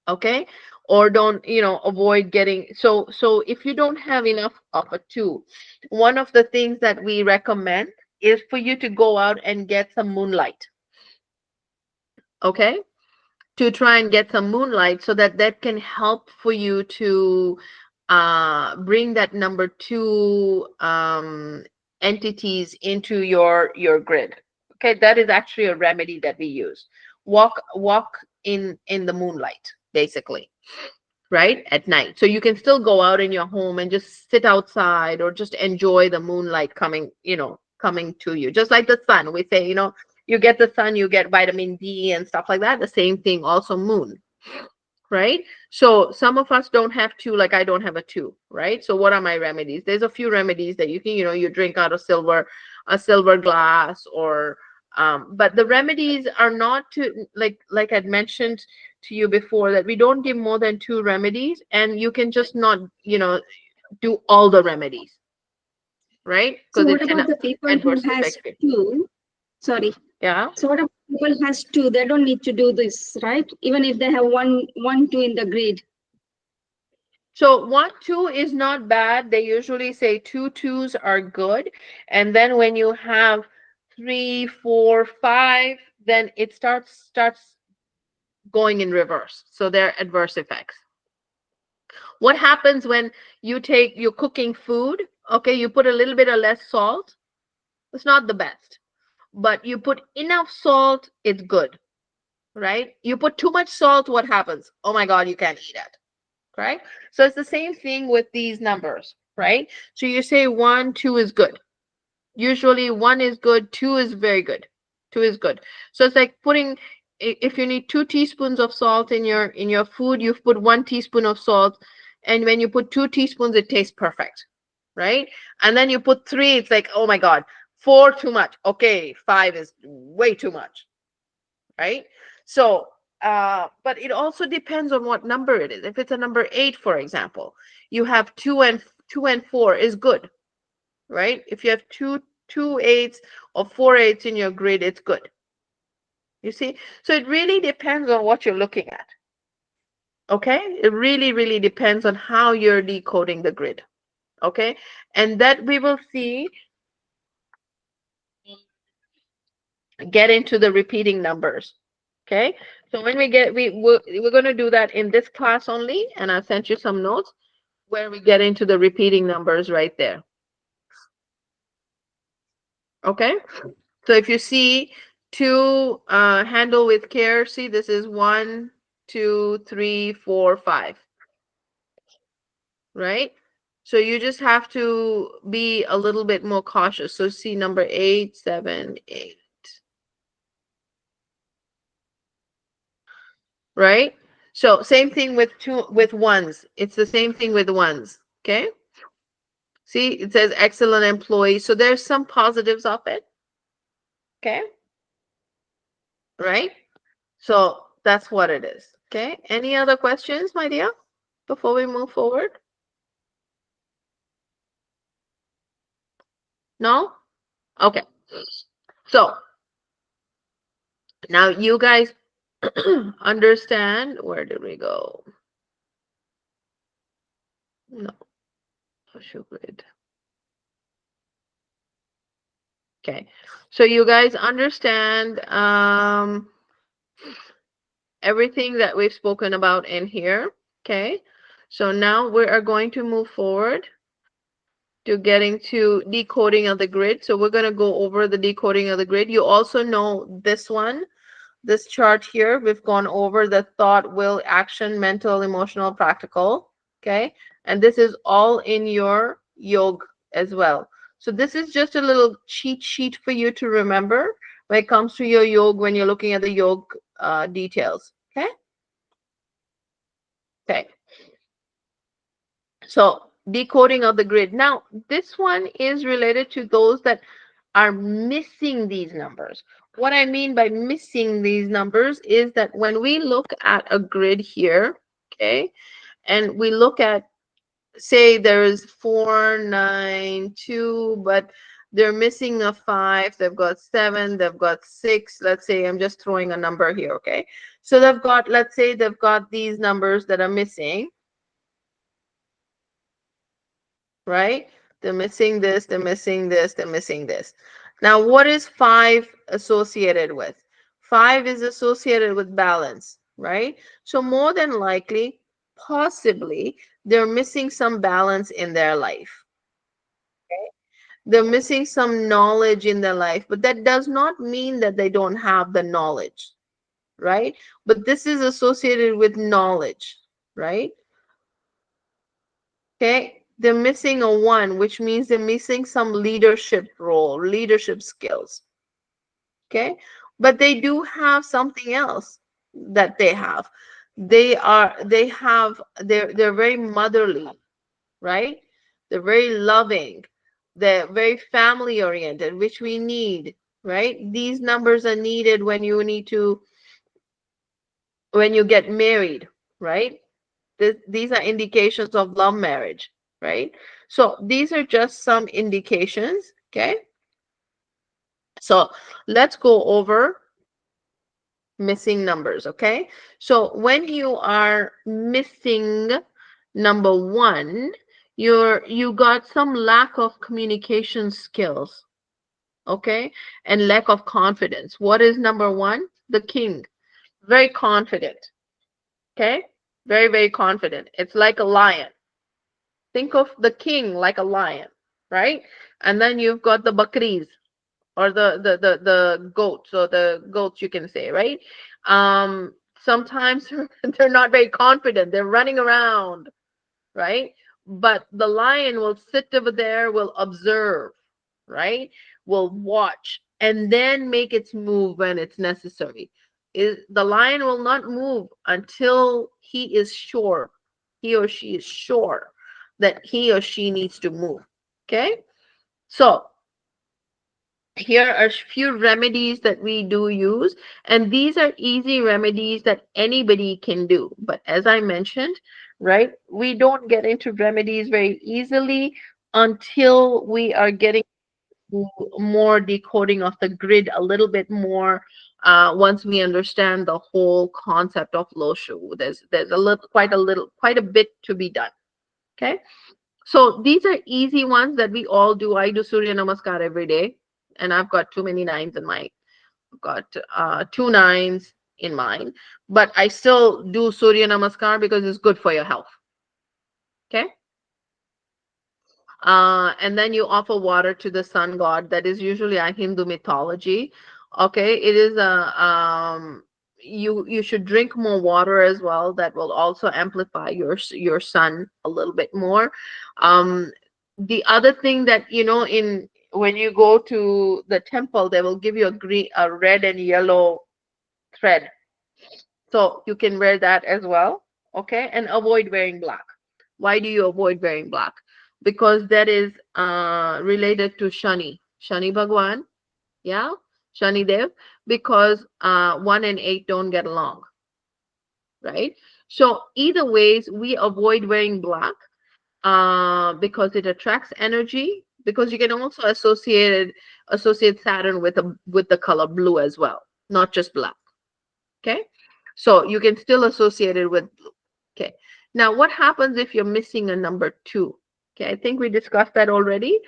Okay, or don't, avoid getting, so if you don't have enough of a two, one of the things that we recommend is for you to go out and get some moonlight. Okay, to try and get some moonlight so that that can help for you to bring that number two entities into your grid. Okay, that is actually a remedy that we use. Walk in the moonlight, basically, right, at night. So you can still go out in your home and just sit outside or just enjoy the moonlight coming, coming to you. Just like the sun, we say, you get the sun, you get vitamin D and stuff like that. The same thing, also moon, right? So some of us don't have two, like I don't have a two, right? So what are my remedies? There's a few remedies that you can, you drink out of a silver glass, or but the remedies are not to, like I'd mentioned to you before, that we don't give more than two remedies, and you can just not, do all the remedies, right? So Because what it can about the people who adversely has affect you. two? Sorry. Yeah. So what about people has two? They don't need to do this, right? Even if they have one two in the grid. So 1, 2 is not bad. They usually say 2 twos are good. And then when you have 3, 4, 5, then it starts going in reverse. So they're adverse effects. What happens when you're cooking food, okay, you put a little bit of less salt. It's not the best. But you put enough salt, it's good, right? You put too much salt, what happens? Oh my God, you can't eat it. Right? So it's the same thing with these numbers, right? So you say 1, 2 is good. Usually 1 is good, 2 is very good. 2 is good. So it's like putting, if you need 2 teaspoons of salt in your food, you've put 1 teaspoon of salt, and when you put 2 teaspoons, it tastes perfect, right? And then you put 3, it's like, oh my God, 4 too much. Okay, 5 is way too much, right? So, but it also depends on what number it is. If it's a number 8, for example, you have 2 and 4 is good, right? If you have two eights or 4 8s in your grid, it's good. You see, so it really depends on what you're looking at. Okay, it really, really depends on how you're decoding the grid. Okay, and that we will see. Get into the repeating numbers. Okay, so when we're going to do that in this class only, and I sent you some notes where we get into the repeating numbers right there. Okay, so if you see two, handle with care, see this is 1, 2, 3, 4, 5, right? So you just have to be a little bit more cautious. So see number 8, 7, 8. Right? So same thing with ones. It's the same thing with ones. Okay. See, it says excellent employee. So there's some positives of it. Okay. Right? So that's what it is. Okay. Any other questions, my dear, before we move forward? No? Okay. So now you guys understand. Where did we go? No. Grid. Okay. So you guys understand everything that we've spoken about in here. Okay. So now we are going to move forward to getting to decoding of the grid. So we're going to go over the decoding of the grid. You also know this one. This chart here, we've gone over the thought, will, action, mental, emotional, practical. Okay. And this is all in your yoga as well. So this is just a little cheat sheet for you to remember when it comes to your yoga, when you're looking at the yoga details. Okay. Okay. So decoding of the grid. Now, this one is related to those that are missing these numbers. What I mean by missing these numbers is that when we look at a grid here, okay, and we look at, say there is 492, but they're missing a 5, they've got 7, they've got 6. Let's say I'm just throwing a number here, okay? So they've got, let's say they've got these numbers that are missing, right? They're missing this, they're missing this, they're missing this. Now, what is 5 associated with? 5 is associated with balance, right? So more than likely, possibly, they're missing some balance in their life. They're missing some knowledge in their life, but that does not mean that they don't have the knowledge, right? But this is associated with knowledge, right? Okay, they're missing a 1, which means they're missing some leadership role, leadership skills. Okay, but they do have something else that they have. They're very motherly, right? They're very loving. They're very family oriented, which we need, right? These numbers are needed when you get married, right? These are indications of love marriage, right? So these are just some indications, okay? So let's go over missing numbers, okay? So when you are missing number 1, you got some lack of communication skills, okay? And lack of confidence. What is number 1? The king. Very confident, okay? Very, very confident. It's like a lion. Think of the king like a lion, right? And then you've got the bakris, or the goats, or the goats, you can say, right? Sometimes they're not very confident. They're running around, right? But the lion will sit over there, will observe, right? Will watch and then make its move when it's necessary. The lion will not move until he is sure, he or she is sure that he or she needs to move. Okay? So here are a few remedies that we do use, and these are easy remedies that anybody can do. But as I mentioned, right, we don't get into remedies very easily until we are getting more decoding of the grid a little bit more. Once we understand the whole concept of loshu, there's quite a bit to be done. Okay, so these are easy ones that we all do. I do Surya Namaskar every day, and I've got too many nines in my, I've got 2 9s in mine, but I still do Surya Namaskar because it's good for your health. Okay. And then you offer water to the sun god. That is usually a Hindu mythology. Okay, it is a you should drink more water as well. That will also amplify your sun a little bit more. Um, the other thing that in when you go to the temple, they will give you a red and yellow thread, so you can wear that as well. Okay, and avoid wearing black. Why do you avoid wearing black? Because that is related to Shani Bhagwan, yeah, Shani Dev, because 1 and 8 don't get along, right? So either ways, we avoid wearing black because it attracts energy. Because you can also associate Saturn with the color blue as well, not just black. Okay, so you can still associate it with blue. Okay, now what happens if you're missing a number 2? Okay, I think we discussed that already.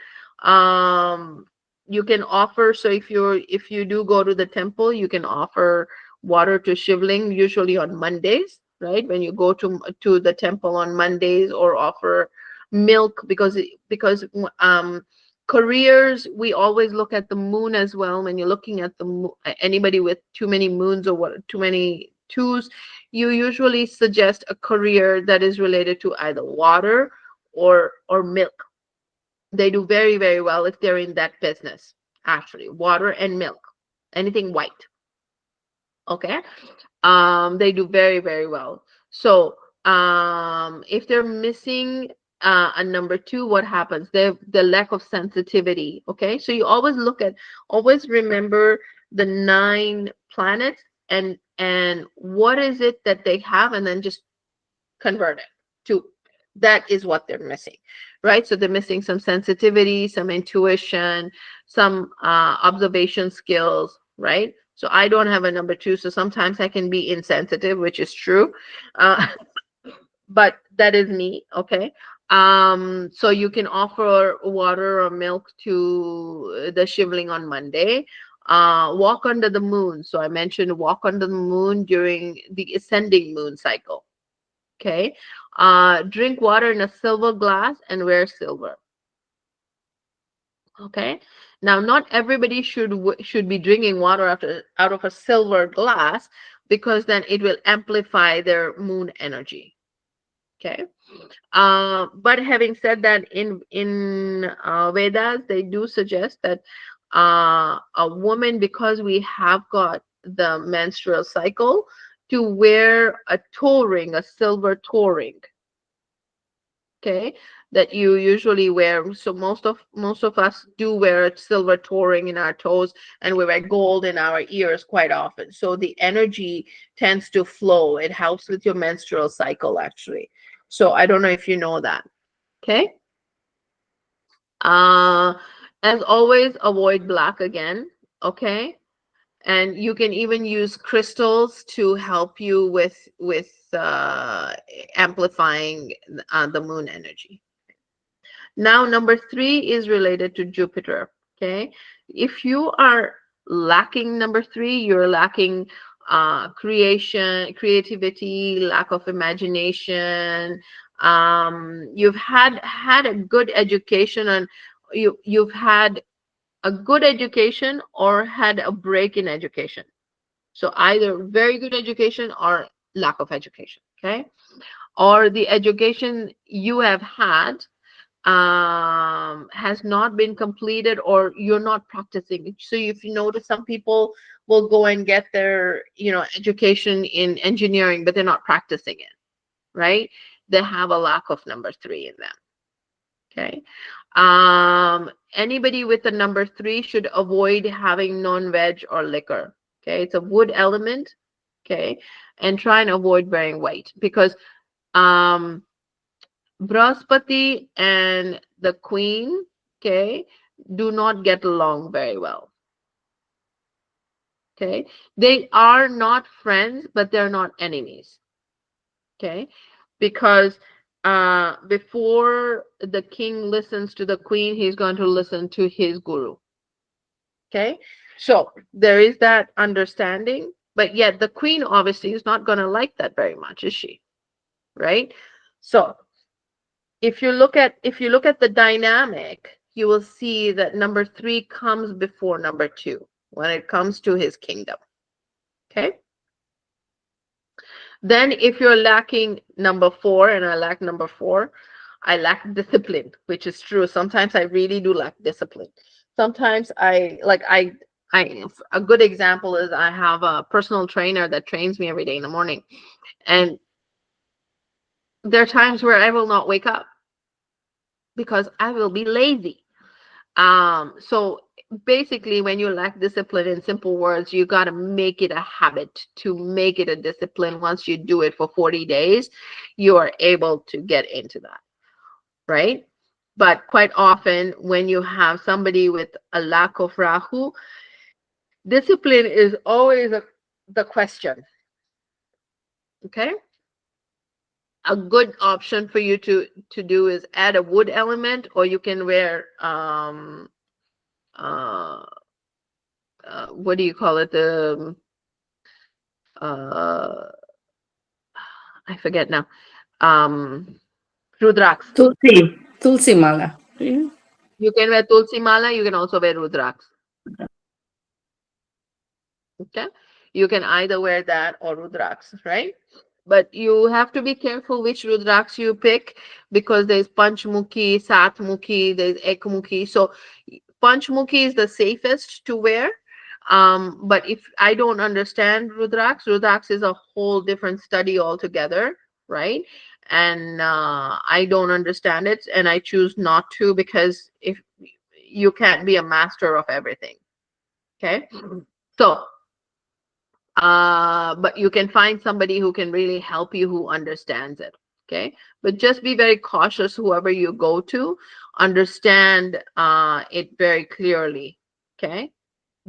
You can offer, so if you do go to the temple, you can offer water to Shivling, usually on Mondays, right? When you go to the temple on Mondays, or offer milk, because Careers, we always look at the moon as well. When you're looking at anybody with too many moons or too many twos, you usually suggest a career that is related to either water or milk. They do very, very well if they're in that business. Actually, water and milk, anything white. Okay. They do very, very well. So if they're missing a number two, what happens? The lack of sensitivity. Okay, so you always remember the 9 planets, and what is it that they have, and then just convert it to that is what they're missing, right? So they're missing some sensitivity, some intuition, some observation skills, right? So I don't have a number two, so sometimes I can be insensitive, which is true, uh, but that is me. Okay. So you can offer water or milk to the shivling on Monday. Walk under the moon. So I mentioned walk under the moon during the ascending moon cycle. Okay. Drink water in a silver glass and wear silver. Okay. Now, not everybody should be drinking water out of a silver glass, because then it will amplify their moon energy. Okay. But having said that, in Vedas, they do suggest that a woman, because we have got the menstrual cycle, to wear a toe ring, a silver toe ring. Okay, that you usually wear. So most of us do wear a silver toe ring in our toes, and we wear gold in our ears quite often. So the energy tends to flow. It helps with your menstrual cycle, actually. So I don't know if you know that. Okay. Uh, as always, avoid black again. Okay. And you can even use crystals to help you with amplifying the moon energy. Now, number 3 is related to Jupiter. Okay. If you are lacking number 3, you're lacking creativity, lack of imagination. You've had a good education, and you've had a good education or had a break in education. So either very good education or lack of education. Okay. Or the education you have had has not been completed, or you're not practicing. So if you notice, some people will go and get their education in engineering, but they're not practicing it, right? They have a lack of number 3 in them. Okay. Anybody with the number 3 should avoid having non-veg or liquor. Okay. It's a wood element. Okay. And try and avoid wearing white, because um Brahaspati and the queen, okay, do not get along very well. Okay. They are not friends, but they're not enemies. Okay. Because before the king listens to the queen, he's going to listen to his guru. Okay. So there is that understanding, but yet the queen obviously is not going to like that very much, is she? Right? So if you look at the dynamic, you will see that number 3 comes before number 2 when it comes to his kingdom. Okay. Then if you're lacking number 4, and I lack number 4, I lack discipline, which is true. Sometimes I really do lack discipline. Sometimes I a good example is I have a personal trainer that trains me every day in the morning, and there are times where I will not wake up because I will be lazy. So basically, when you lack discipline, in simple words, you got to make it a habit to make it a discipline. Once you do it for 40 days, you are able to get into that, right? But quite often, when you have somebody with a lack of Rahu, discipline is always the question. Okay. A good option for you to do is add a wood element, or you can wear uh, what do you call it? Uh, I forget now. Um, Rudraks. Tulsi. Tulsi Mala. Yeah. You can wear tulsi mala, you can also wear rudraks. Okay, you can either wear that or rudraks, right? But you have to be careful which rudraks you pick, because there's panchmukhi, satmukhi, there's ekmukhi. So panchmukhi is the safest to wear. But if I don't understand rudraks is a whole different study altogether, right? And I don't understand it, and I choose not to, because if you can't be a master of everything. Okay, so but you can find somebody who can really help you, who understands it. Okay, but just be very cautious, whoever you go to, understand it very clearly. Okay,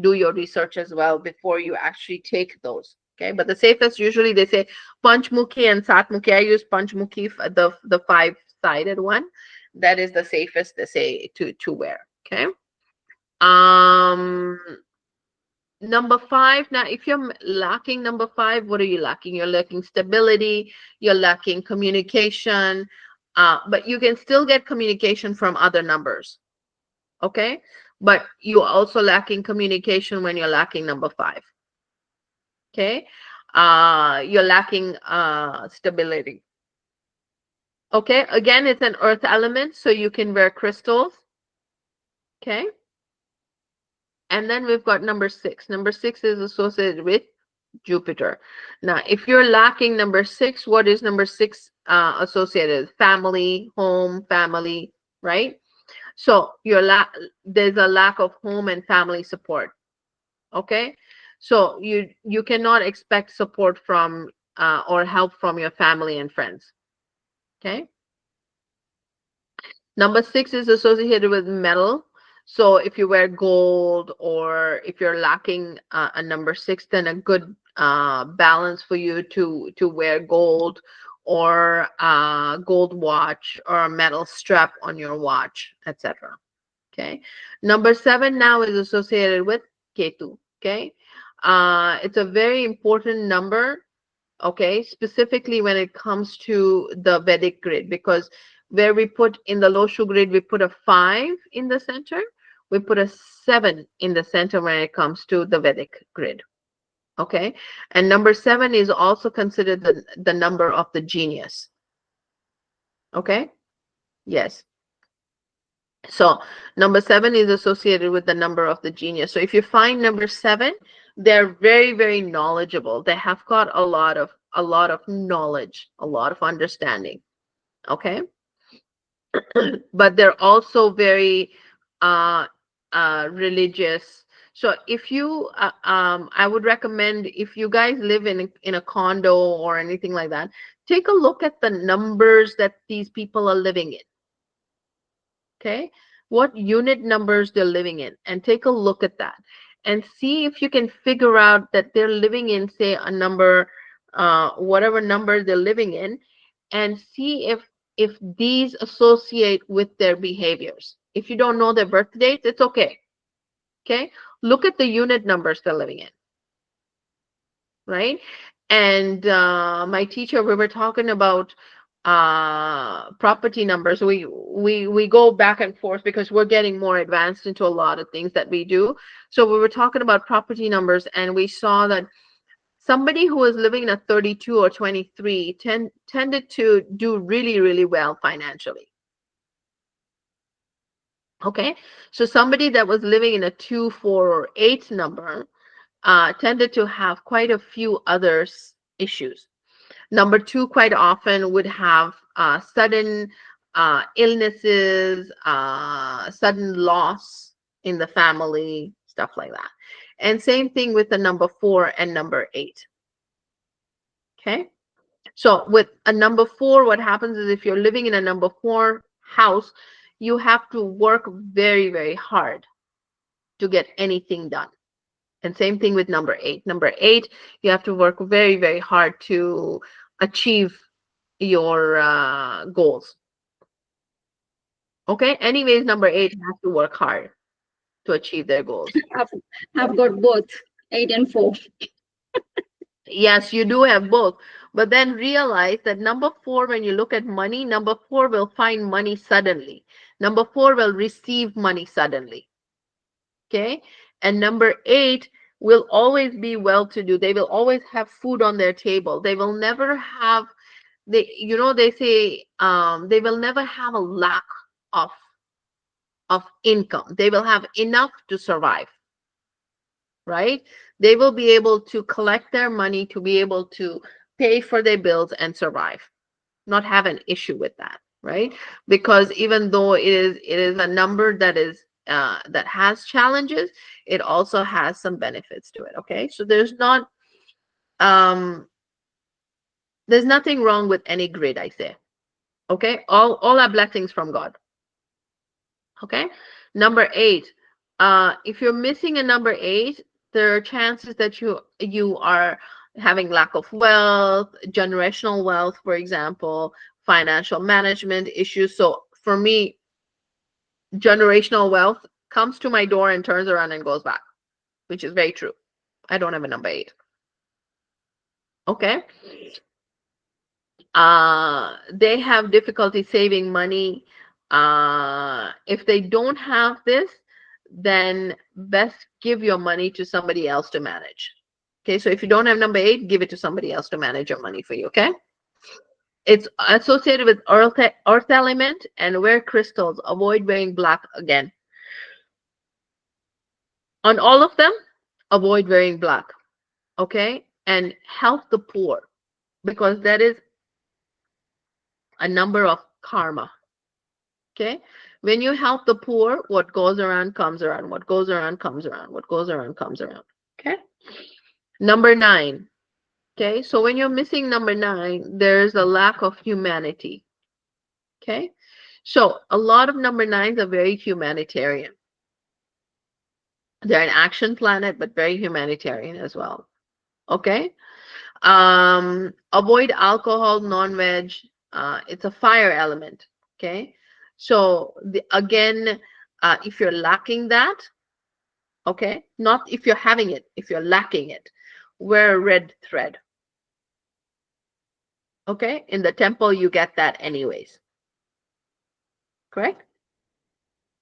do your research as well before you actually take those. Okay, but the safest, usually they say panchmukhi and satmukhi. I use panchmukhi, the five-sided one. That is the safest, they say, to wear. Okay, um number five. Now, if you're lacking number five, what are you lacking? You're lacking stability, you're lacking communication, but you can still get communication from other numbers. Okay, but you're also lacking communication when you're lacking number five. Okay, you're lacking stability. Okay, again, it's an earth element, so you can wear crystals. Okay, and then we've got number six. Number six is associated with Jupiter. Now, if you're lacking number six, what is number six associated? Family, home, family, right? So there's a lack of home and family support. Okay, so you cannot expect support from or help from your family and friends. Okay. Number six is associated with metal. So if you wear gold, or if you're lacking a number six, then a good balance for you to wear gold, or a gold watch, or a metal strap on your watch, etc. Okay. Number seven now is associated with Ketu. Okay. It's a very important number, okay, specifically when it comes to the Vedic grid, because where we put in the Loshu grid, we put a 5 in the center, we put a 7 in the center when it comes to the Vedic grid. Okay, and number 7 is also considered the number of the genius. Okay, yes. So number 7 is associated with the number of the genius. So if you find number 7, they're very, very knowledgeable. They have got a lot of knowledge, a lot of understanding. Okay, but they're also very uh, religious. So if you, I would recommend, if you guys live in a condo or anything like that, take a look at the numbers that these people are living in. Okay, what unit numbers they're living in, and take a look at that and see if you can figure out that they're living in, say, a number, whatever number they're living in, and see if these associate with their behaviors. If you don't know their birth dates, it's okay. Okay, look at the unit numbers they're living in, right? And my teacher, we were talking about property numbers. We go back and forth because we're getting more advanced into a lot of things that we do. So we were talking about property numbers, and we saw that somebody who was living in a 32 or 23 tended to do really, really well financially. Okay, so somebody that was living in a 2, 4, or 8 number tended to have quite a few other issues. Number 2 quite often would have sudden illnesses, sudden loss in the family, stuff like that. And same thing with the number 4 and number 8. Okay, so with a number 4, what happens is, if you're living in a number 4 house, you have to work very, very hard to get anything done. And same thing with number 8. Number 8, you have to work very, very hard to achieve your goals. Okay, anyways, number 8 has to work hard to achieve their goals. I've got both 8 and 4. Yes, you do have both, but then realize that number 4, when you look at money, number 4 will find money suddenly. Number 4 will receive money suddenly. Okay. And number 8 will always be well-to-do. They will always have food on their table. They will never have, they say, they will never have a lack of income. They will have enough to survive, right? They will be able to collect their money to be able to pay for their bills and survive, not have an issue with that, right? Because even though it is a number that is that has challenges, it also has some benefits to it. Okay, so um there's nothing wrong with any grid, I say. Okay, all are blessings from God. Okay, number 8, if you're missing a number 8, there are chances that you are having lack of wealth, generational wealth, for example, financial management issues. So for me, generational wealth comes to my door and turns around and goes back, which is very true. I don't have a number 8. Okay. They have difficulty saving money. If they don't have this, then best give your money to somebody else to manage. Okay, so if you don't have number 8, give it to somebody else to manage your money for you. Okay. It's associated with earth element, and wear crystals. Avoid wearing black again. On all of them, avoid wearing black. Okay, and help the poor, because that is a number of karma. Okay, when you help the poor, what goes around comes around. What goes around comes around. What goes around comes around. Okay. Number 9. Okay, so when you're missing number 9, there's a lack of humanity. Okay, so a lot of number 9s are very humanitarian. They're an action planet, but very humanitarian as well. Okay. Avoid alcohol, non-veg. It's a fire element. Okay, so again, if you're lacking that, okay, not if you're having it, if you're lacking it, wear a red thread. Okay, in the temple you get that anyways. Correct?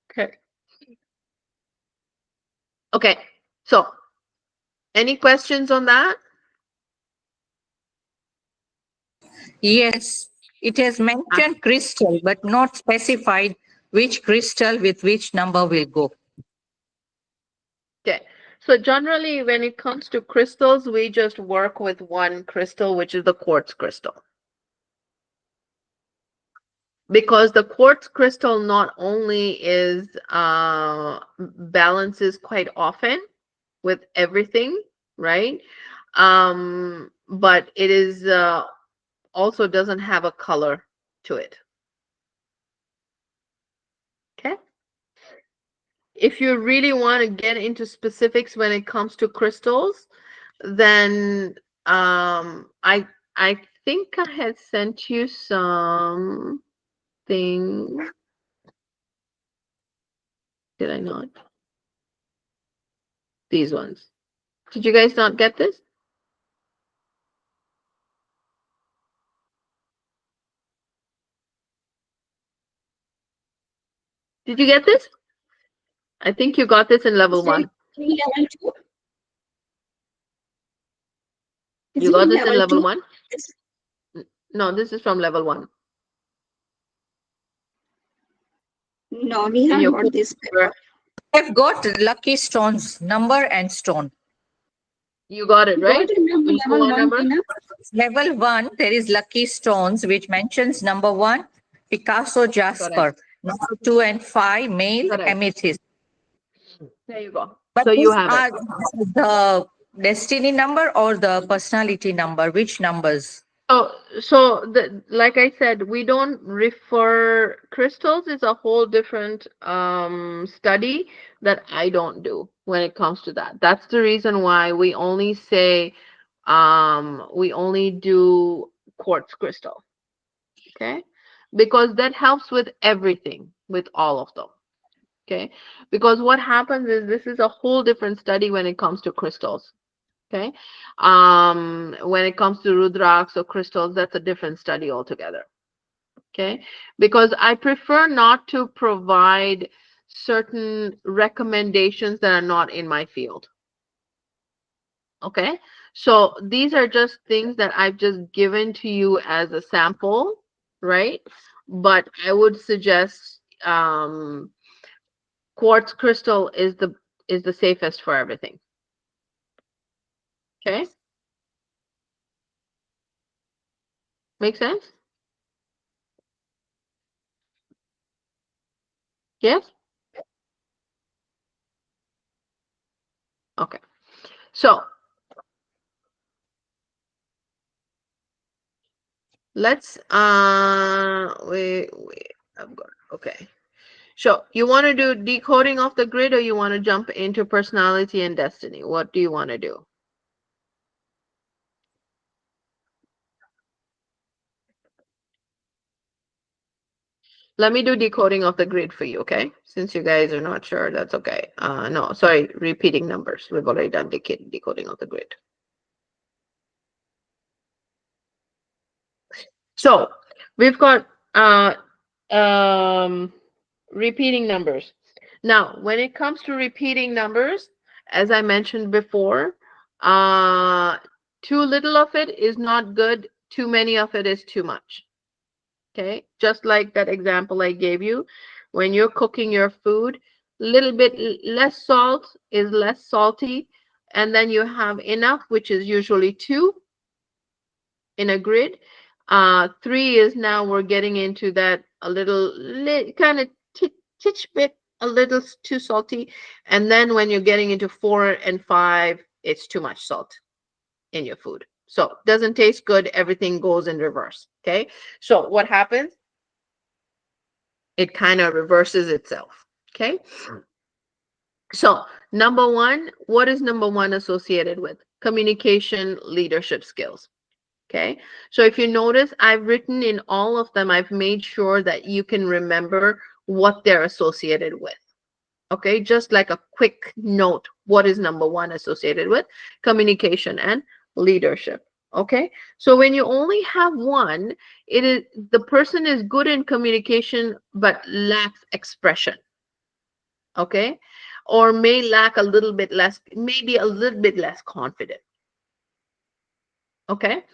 Okay. Okay, so any questions on that? Yes, it has mentioned crystal, but not specified which crystal with which number will go. Okay, so generally when it comes to crystals, we just work with one crystal, which is the quartz crystal. Because the quartz crystal not only is balances quite often with everything, right? But it is also doesn't have a color to it. Okay. If you really want to get into specifics when it comes to crystals, then I think I had sent you some thing. Did I not? These ones. Did you guys not get this? Did you get this? I think you got this in level 1. Level 2? Is You it got in this in level level 2? 1? No, this is from level 1. No, we In haven't your got this. I've got lucky stones, number and stone. You got it, right? Got it number You level got 1, number? Tina? Level 1, there is lucky stones, which mentions number 1, Picasso jasper. Correct. Number 2 and 5, male Correct. amethyst. There you go. But So you these have are it. the destiny number or the personality number? Which numbers? So like I said, we don't refer crystals. It's a whole different study that I don't do when it comes to that. That's the reason why we only say we only do quartz crystal. Okay, because that helps with everything, with all of them. Okay, because what happens is this is a whole different study when it comes to crystals. Okay, when it comes to rudraks or crystals, that's a different study altogether. Okay, because I prefer not to provide certain recommendations that are not in my field. Okay, so these are just things that I've just given to you as a sample, right? But I would suggest quartz crystal is the safest for everything. Okay, make sense? Yes. Okay, so let's wait, I've got, okay. So you want to do decoding of the grid, or you want to jump into personality and destiny? What do you want to do? Let me do decoding of the grid for you, okay? Since you guys are not sure, that's okay. No, sorry, repeating numbers. We've already done decoding of the grid. So we've got repeating numbers. Now, when it comes to repeating numbers, as I mentioned before, too little of it is not good. Too many of it is too much. Okay, just like that example I gave you, when you're cooking your food, little bit less salt is less salty, and then you have enough, which is usually 2 in a grid. 3 is now we're getting into that a little kind of titch bit a little too salty, and then when you're getting into 4 and 5, it's too much salt in your food. So doesn't taste good, everything goes in reverse. Okay, so what happens? It kind of reverses itself. Okay. So number one, what is number one associated with? Communication, leadership skills. Okay. So if you notice, I've written in all of them, I've made sure that you can remember what they're associated with. Okay. Just like a quick note, what is number one associated with? Communication and leadership. Okay. So when you only have one, it is the person is good in communication but lacks expression. Okay. Or may lack a little bit less, maybe a little bit less confident. Okay.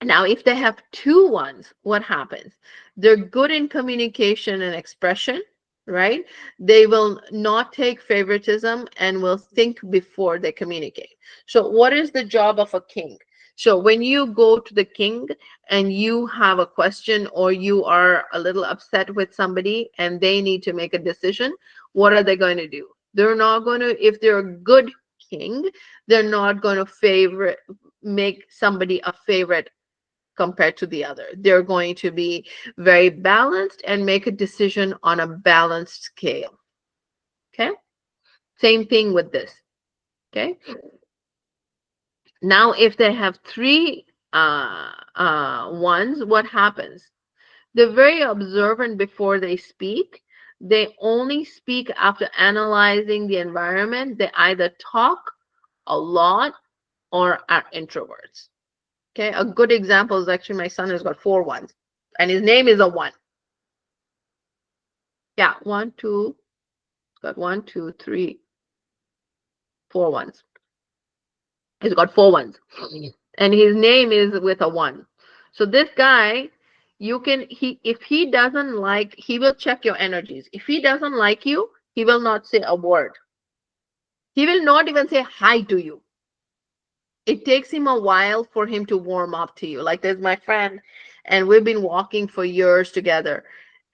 Now, if they have 2 ones, what happens? They're good in communication and expression, right? They will not take favoritism and will think before they communicate. So, what is the job of a king? So, when you go to the king and you have a question or you are a little upset with somebody and they need to make a decision, what are they going to do? They're not going to, if they're a good king, they're not going to make somebody a favorite compared to the other. They're going to be very balanced and make a decision on a balanced scale. Okay. Same thing with this. Okay. Now, if they have 3 ones, what happens? They're very observant before they speak. They only speak after analyzing the environment. They either talk a lot or are introverts. Okay, a good example is actually my son has got 4 ones, and his name is a 1. Yeah, 1, 2, got 1, 2, 3, 4 ones. He's got 4 ones, and his name is with a 1. So this guy, you can if he doesn't like, he will check your energies. If he doesn't like you, he will not say a word. He will not even say hi to you. It takes him a while for him to warm up to you. Like there's my friend, and we've been walking for years together.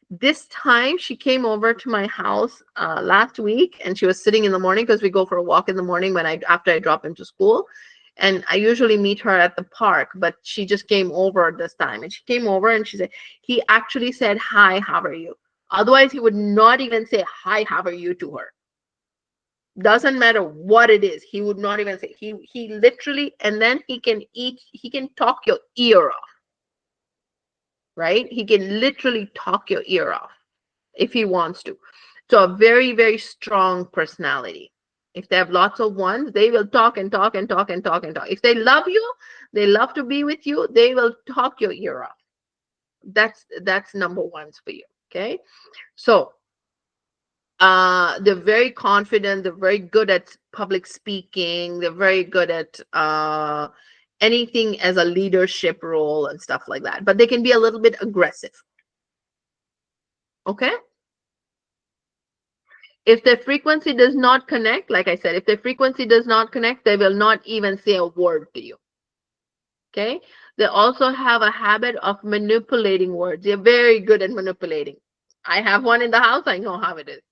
This time she came over to my house last week, and she was sitting in the morning because we go for a walk in the morning after I drop him to school, and I usually meet her at the park, but she just came over this time, and she came over and she said, he actually said, hi, how are you? Otherwise he would not even say hi, how are you to her. Doesn't matter what it is, he would not even say. He literally, and then he can talk your ear off, right? He can literally talk your ear off if he wants to. So a very, very strong personality. If they have lots of ones, they will talk and talk and talk and talk and talk. If they love you, they love to be with you, they will talk your ear off. That's number ones for you. Okay. So they're very confident, they're very good at public speaking, they're very good at anything as a leadership role and stuff like that, but they can be a little bit aggressive. Okay. If their frequency does not connect, like I said, if their frequency does not connect, they will not even say a word to you. Okay. They also have a habit of manipulating words. They're very good at manipulating. I have one in the house, I know how it is.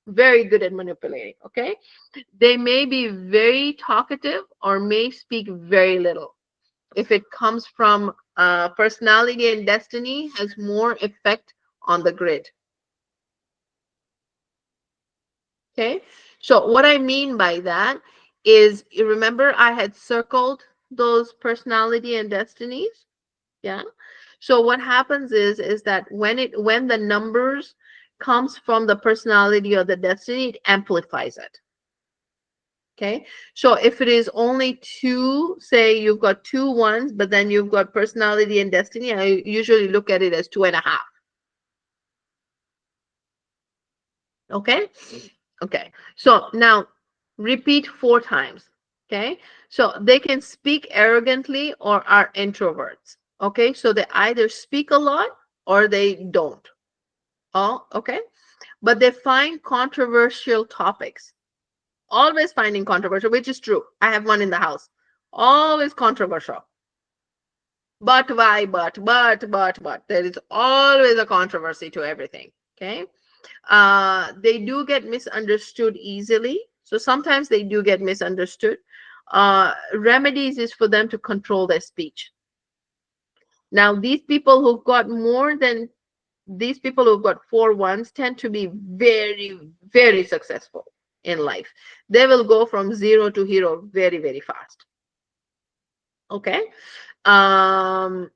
Very good at manipulating. Okay. They may be very talkative or may speak very little. If it comes from personality and destiny, has more effect on the grid. Okay. So what I mean by that is, you remember I had circled those personality and destinies. Yeah. So what happens is that when the numbers comes from the personality or the destiny, it amplifies it. Okay. So if it is only two, say you've got 2 1s, but then you've got personality and destiny, I usually look at it as 2.5. Okay. Okay. So now repeat 4 times. Okay. So they can speak arrogantly or are introverts. Okay. So they either speak a lot or they don't. Oh, okay. But they find controversial topics. Always finding controversial, which is true. I have one in the house. Always controversial. But why, but. There is always a controversy to everything. Okay. They do get misunderstood easily. So sometimes they do get misunderstood. Remedies is for them to control their speech. Now, these people who've got more than these people who've got 4 1s tend to be very, very successful in life. They will go from zero to hero very, very fast. Okay. Um,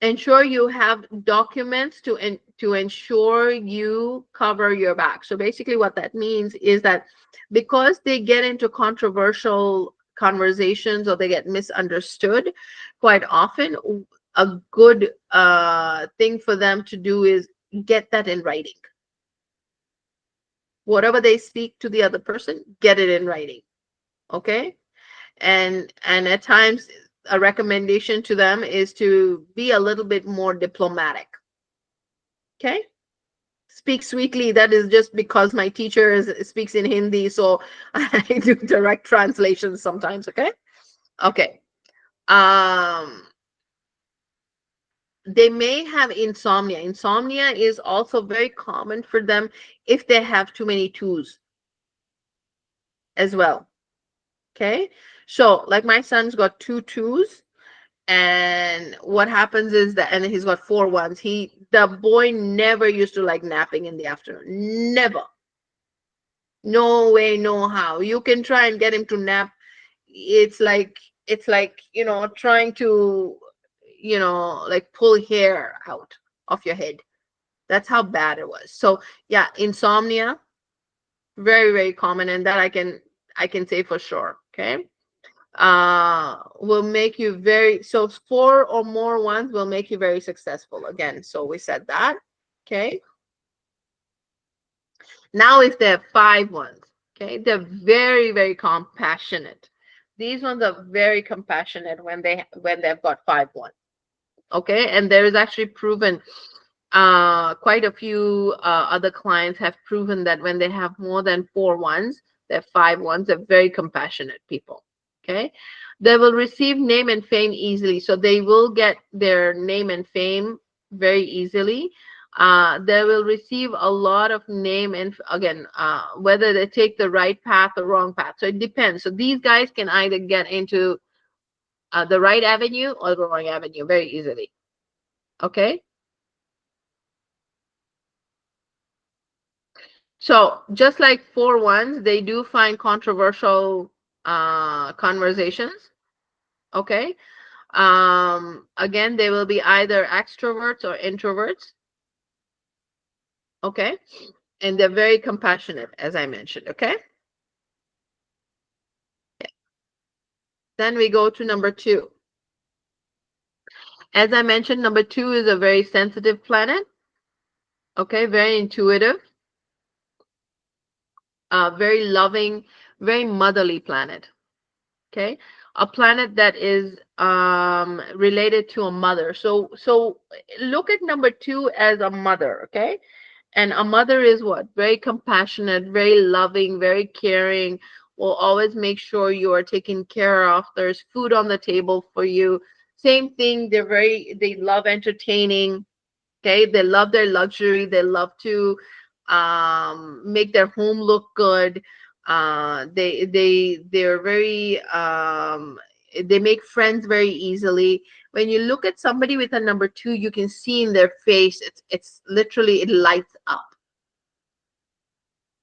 ensure you have documents to ensure you cover your back. So basically what that means is that because they get into controversial conversations or they get misunderstood quite often, a good thing for them to do is get that in writing. Whatever they speak to the other person, get it in writing. Okay. And at times a recommendation to them is to be a little bit more diplomatic. Okay. Speak sweetly. That is just because my teacher speaks in Hindi, so I do direct translations sometimes. Okay. Okay. They may have insomnia. Insomnia is also very common for them if they have too many twos as well. Okay. So like my son's got 2 2s, and what happens is that, and he's got 4 1s. The boy never used to like napping in the afternoon. Never. No way, no how. You can try and get him to nap. It's like trying to like pull hair out of your head. That's how bad it was. So yeah, insomnia, very, very common, and that I can say for sure. Okay. Will make you very, so 4 or more 1s will make you very successful again. So we said that. Okay. Now if they have 5 1s, okay, they're very, very compassionate. These ones are very compassionate when they've got 5 1. Okay. And there is actually proven, quite a few other clients have proven that when they have more than 4 1s, they're 5 1s, they're very compassionate people. Okay. They will receive name and fame easily. So they will get their name and fame very easily. They will receive a lot of name, and again, whether they take the right path or wrong path. So it depends. So these guys can either get into the right avenue or the wrong avenue very easily. Okay. So just like 4 1s, they do find controversial conversations. Okay. Again, they will be either extroverts or introverts. Okay. And they're very compassionate, as I mentioned. Okay. Then we go to number 2. As I mentioned, number 2 is a very sensitive planet. Okay, very intuitive, very loving, very motherly planet. Okay, a planet that is related to a mother. So look at number 2 as a mother. Okay, and a mother is what? Very compassionate, very loving, very caring, will always make sure you are taken care of. There's food on the table for you. Same thing, they love entertaining. Okay, they love their luxury. They love to make their home look good. They're very they make friends very easily. When you look at somebody with a number 2, you can see in their face, it's literally, it lights up.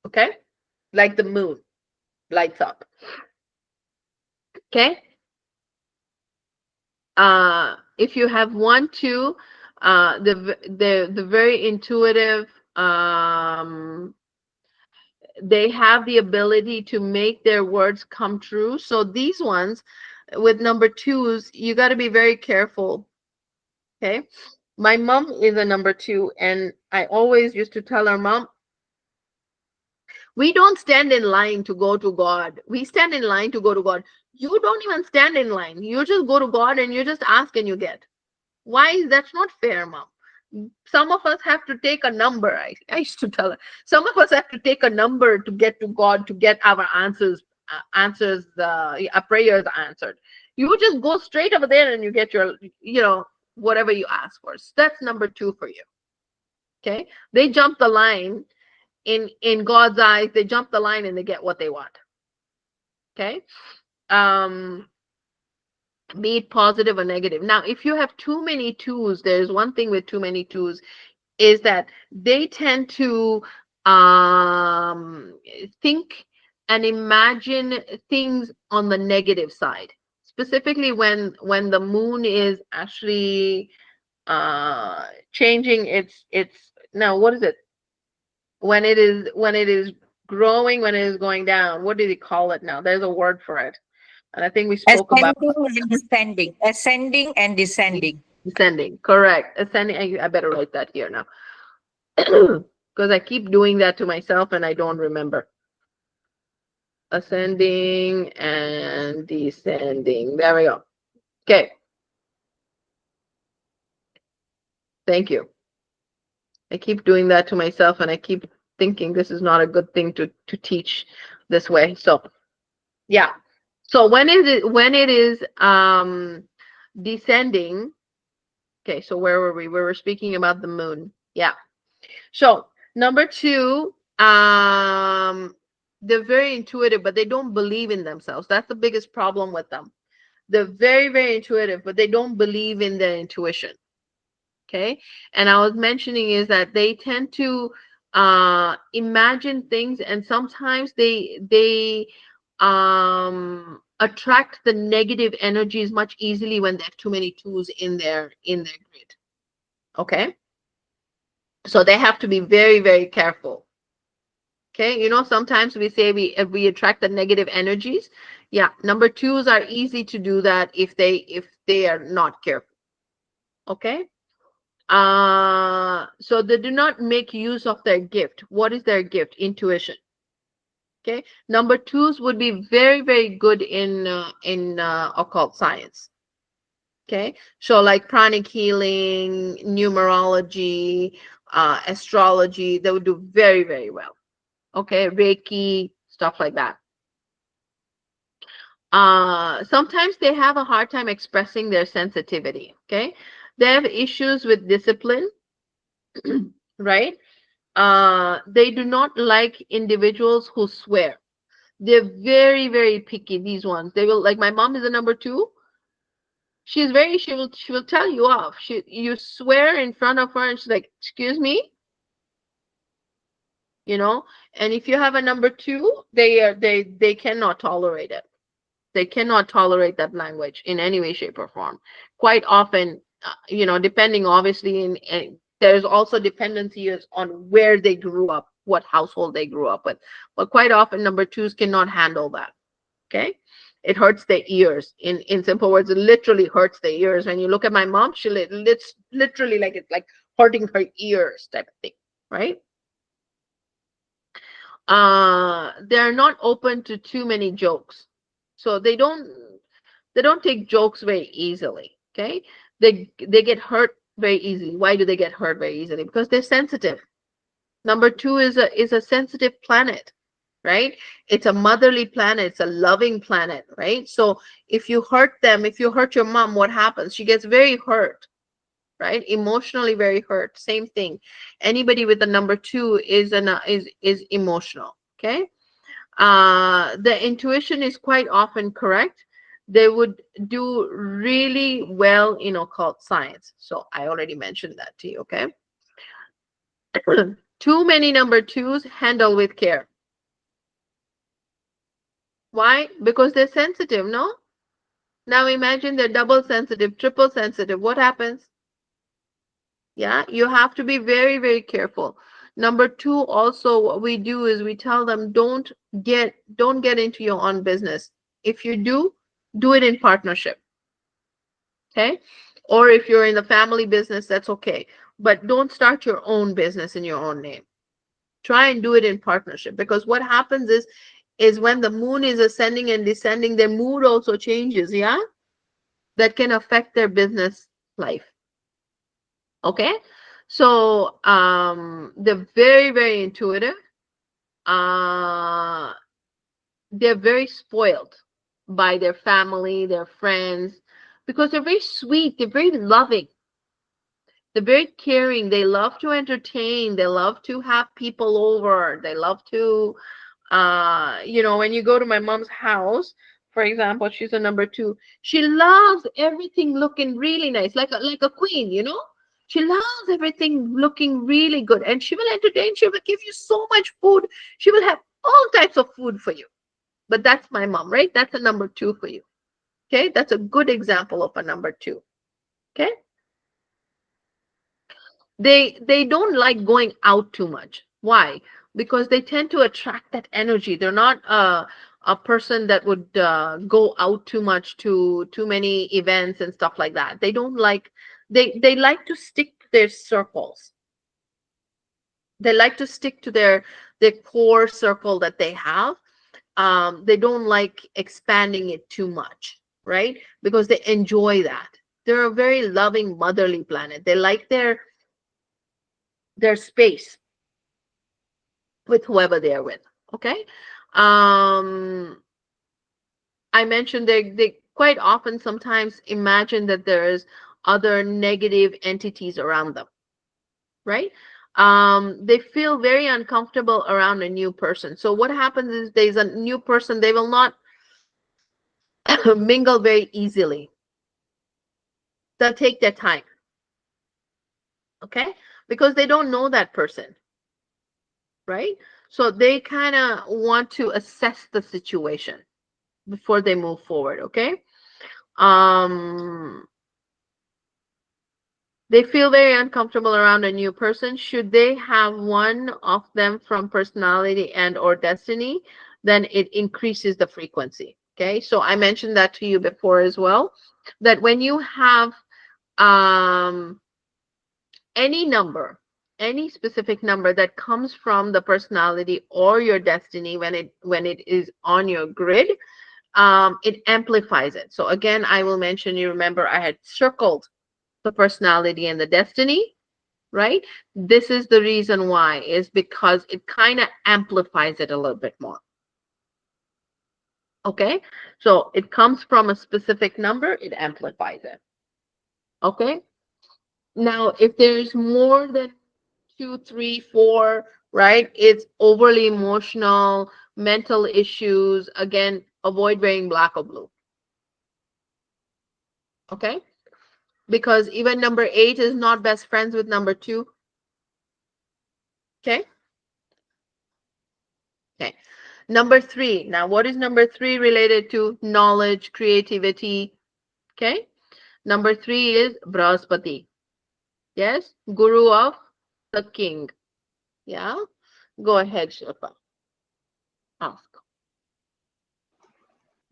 Okay, like the moon lights up. Okay, if you have 1 2, the very intuitive, they have the ability to make their words come true. So these ones with number 2s, you got to be very careful. Okay, my mom is a number 2, and I always used to tell her, Mom, we don't stand in line to go to God. We stand in line to go to God. You don't even stand in line. You just go to God and you just ask and you get. Why is that's not fair, Mom? Some of us have to take a number. I used to tell her, some of us have to take a number to get to God, to get our our prayers answered. You just go straight over there and you get your, whatever you ask for. So that's number 2 for you. Okay, they jump the line. In God's eyes, they jump the line and they get what they want. Okay, be it positive or negative. Now, if you have too many 2s, there's one thing with too many 2s, is that they tend to think and imagine things on the negative side, specifically when the moon is actually changing its now, what is it, when it is growing, when it is going down, what do they call it now? There's a word for it, and I think we spoke about Ascending and descending. descending. Correct, ascending. I better write that here now. Because I keep doing that to myself and I don't remember. Ascending and descending. There we go. Okay. Thank you. I keep doing that to myself and I keep thinking this is not a good thing to teach this way. So yeah. So when it is descending, okay, so where were we? We were speaking about the moon. Yeah. So number 2, they're very intuitive, but they don't believe in themselves. That's the biggest problem with them. They're very, very intuitive, but they don't believe in their intuition. Okay. And I was mentioning is that they tend to imagine things, and sometimes they attract the negative energies much easily when they have too many 2s in their grid. Okay. So they have to be very, very careful. Okay, sometimes we say we attract the negative energies. Yeah, number 2s are easy to do that if they are not careful. Okay. So they do not make use of their gift. What is their gift? Intuition. Okay. Number 2s would be very, very good in occult science. Okay, so like pranic healing, numerology, astrology, they would do very, very well. Okay, Reiki, stuff like that. Sometimes they have a hard time expressing their sensitivity. Okay, they have issues with discipline. Right, they do not like individuals who swear. They're very, very picky, these ones. They will, like, my mom is a number 2. She will tell you off. You swear in front of her and she's like, excuse me, and if you have a number 2, they cannot tolerate it. They cannot tolerate that language in any way, shape, or form. Quite often, depending, obviously, there's also dependencies on where they grew up, what household they grew up with. But quite often, number 2s cannot handle that. Okay, it hurts their ears. In simple words, it literally hurts their ears. When you look at my mom, it's literally like it's like hurting her ears type of thing, right? They're not open to too many jokes, so they don't take jokes very easily. Okay, they get hurt very easily. Why do they get hurt very easily? Because they're sensitive. Number two is a sensitive planet, right? It's a motherly planet. It's a loving planet, right? So if you hurt them, if you hurt your mom, what happens? She gets very hurt, right? Emotionally very hurt. Same thing. Anybody with a number two is emotional. Okay. The intuition is quite often correct. They would do really well in occult science. So I already mentioned that to you. Okay. Too many number twos, handle with care. Why? Because they're sensitive, no? Now imagine they're double sensitive, triple sensitive. What happens? Yeah, you have to be very, very careful. Number two, also what we do is we tell them don't get into your own business. If you do it in partnership. Okay? Or if you're in the family business, that's okay. But don't start your own business in your own name. Try and do it in partnership, because what happens is when the moon is ascending and descending, their mood also changes, yeah? That can affect their business life. Okay? So they're very, very intuitive. Uh they're very spoiled by their family, their friends, because they're very sweet, they're very loving. They're very caring. They love to entertain. They love to have people over. They love to, when you go to my mom's house, for example, she's a number two. She loves everything looking really nice, like a queen, you know? She loves everything looking really good. And she will entertain. She will give you so much food. She will have all types of food for you. But that's my mom, right? That's a number two for you. Okay? That's a good example of a number two. Okay? They don't like going out too much. Why? Because they tend to attract that energy. They're not a person that would go out too much to too many events and stuff like that. They don't like, they like to stick to their circles. They like to stick to their core circle that they have. They don't like expanding it too much, right? Because they enjoy that. They're a very loving motherly planet. They like their space with whoever they're with. Okay. I mentioned they quite often sometimes imagine that there is other negative entities around them, right? They feel very uncomfortable around a new person. So what happens is there's a new person, they will not mingle very easily. They'll take their time. Okay, because they don't know that person, right? So they kind of want to assess the situation before they move forward. Okay. um they feel very uncomfortable around a new person. Should they have one of them from personality and or destiny, then it increases the frequency. Okay, so I mentioned that to you before as well, that when you have um any number, any specific number that comes from the personality or your destiny, when it is on your grid, it amplifies it. So again, I will mention, you remember I had circled the personality and the destiny, right? This is the reason why, is because it kind of amplifies it a little bit more. Okay, so it comes from a specific number, it amplifies it. Okay, now if there's more than two, three, four, right? It's overly emotional, mental issues. Again, avoid wearing black or blue. Okay? Because even number 8 is not best friends with number 2. Okay? Okay. Number 3. Now, what is number 3 related to? Knowledge, creativity. Okay? Number 3 is Brahaspati. Yes? Guru of the king. Yeah? Go ahead, Shilpa. Ask.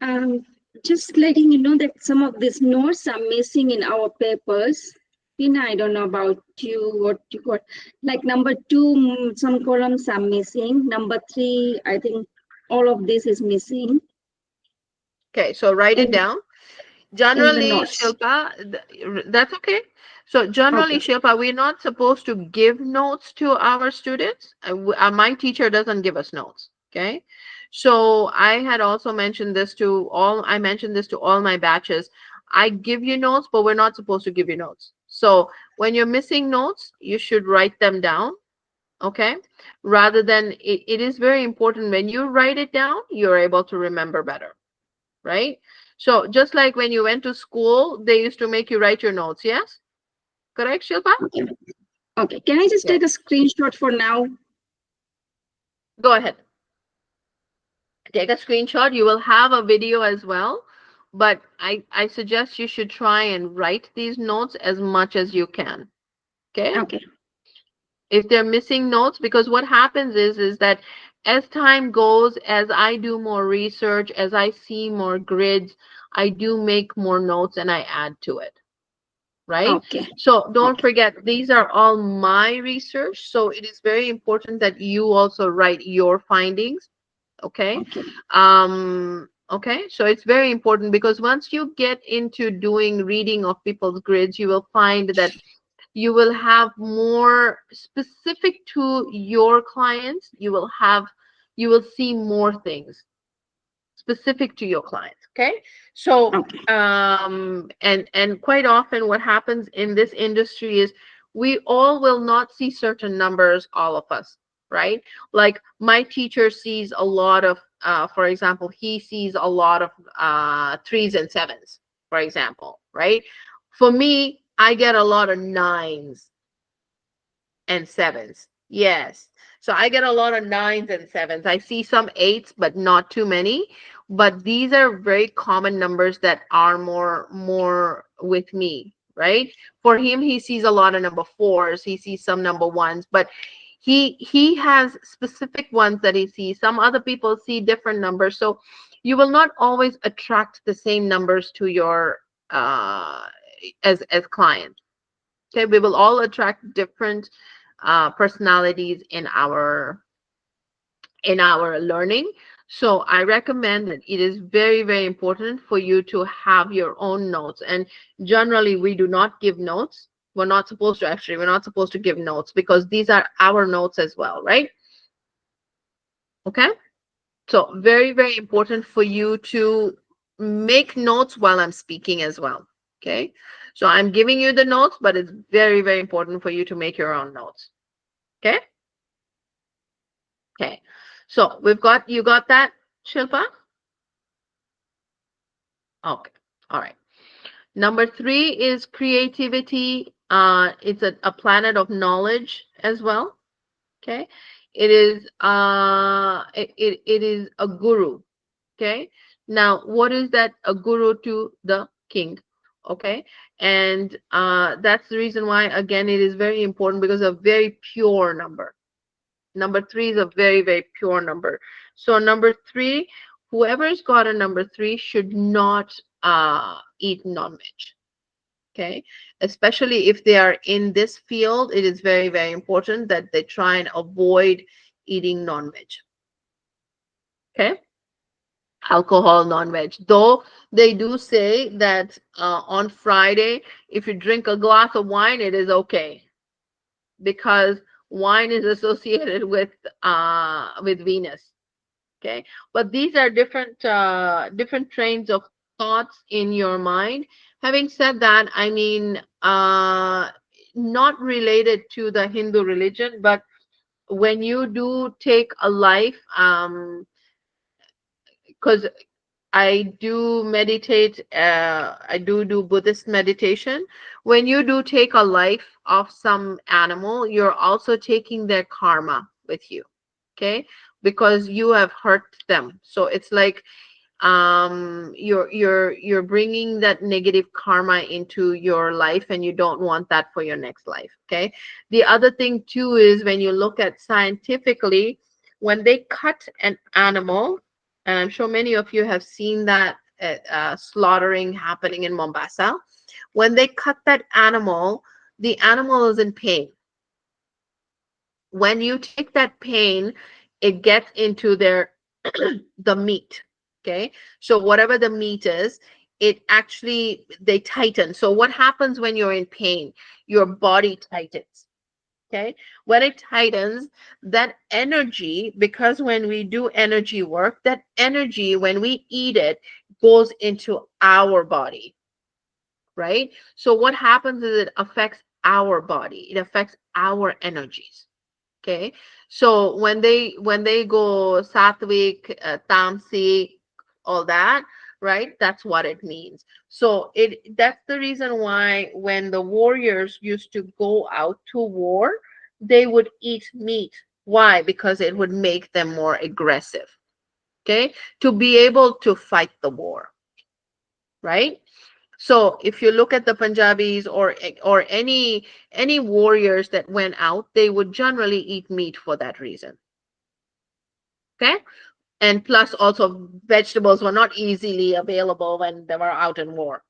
Um, Just letting you know that some of these notes are missing in our papers. Tina, I don't know about you, what you got. Like number 2, some columns are missing. Number 3, I think all of this is missing Okay, so write it in down. in the Generally, notes. Shilpa, that's okay. So generally, Okay, Shilpa, we're not supposed to give notes to our students. My teacher doesn't give us notes. Okay. So I had also mentioned this to all, I mentioned this to all my batches. I give you notes, but we're not supposed to give you notes. So when you're missing notes, you should write them down. Okay. Rather than, it is very important when you write it down, you're able to remember better, right? So just like when you went to school, they used to make you write your notes. Yes, correct, Shilpa? okay, okay. Can I just Okay, take a screenshot for now? go ahead. Take a screenshot. You will have a video as well, but I suggest you should try and write these notes as much as you can. Okay. Okay, If they're missing notes, because what happens is that as time goes, as I do more research, as I see more grids, I do make more notes and I add to it. Right? okay, So don't okay, forget, these are all my research. So it is very important that you also write your findings. Okay. okay, Okay. So it's very important because once you get into doing reading of people's grids, you will find that you will have more specific to your clients. You will see more things specific to your clients. Okay. So okay, and quite often what happens in this industry is we all will not see certain numbers, all of us, right? Like my teacher sees a lot of for example, he sees a lot of threes and sevens, for example, right? For me, I get a lot of nines and sevens. Yes. So I get a lot of nines and sevens. I see some eights, but not too many. But these are very common numbers that are more with me, right? For him, he sees a lot of number fours. He sees some number ones, but he has specific ones that he sees. Some other people see different numbers. So you will not always attract the same numbers to your as clients. Okay, we will all attract different personalities in our learning. So I recommend that it is very, very important for you to have your own notes. And generally, we do not give notes. We're not supposed to actually, we're not supposed to give notes because these are our notes as well, right? Okay. So very, very important for you to make notes while I'm speaking as well. Okay. So I'm giving you the notes, but it's very, very important for you to make your own notes. Okay. Okay. So you got that, Shilpa? Okay. All right. Number 3 is creativity. It's a planet of knowledge as well. Okay. It is a guru. Okay. Now, what is that? A guru to the king. Okay. And that's the reason why, again, it is very important because a very pure number. Number 3 is a very, very pure number. So number 3, whoever's got a number 3 should not eat non-veg. Okay. Especially if they are in this field, it is very, very important that they try and avoid eating non-veg. Okay. Alcohol, non-veg. Though they do say that on Friday, if you drink a glass of wine, it is okay because wine is associated with Venus. Okay, but these are different trains of thoughts in your mind. Having said that, I mean, not related to the Hindu religion, but when you do take a life, because I do meditate, I do Buddhist meditation. When you do take a life of some animal, you're also taking their karma with you. Okay, because you have hurt them. So it's like you're bringing that negative karma into your life and you don't want that for your next life. Okay, the other thing too is when you look at scientifically, when they cut an animal, and I'm sure many of you have seen that slaughtering happening in Mombasa. When they cut that animal, the animal is in pain. When you take that pain, it gets into their the meat. Okay, so whatever the meat is, it actually they tighten. So what happens when you're in pain? Your body tightens. Okay, when it tightens, that energy, because when we do energy work, that energy, when we eat it, goes into our body, right? So what happens is it affects our body, it affects our energies. Okay, so when they go sattvic, tamasic, all that, right? That's what it means. So that's the reason why when the warriors used to go out to war, they would eat meat. Why? Because it would make them more aggressive. Okay, to be able to fight the war, right? So if you look at the Punjabis or any warriors that went out, they would generally eat meat for that reason. Okay? And plus also vegetables were not easily available when they were out in war,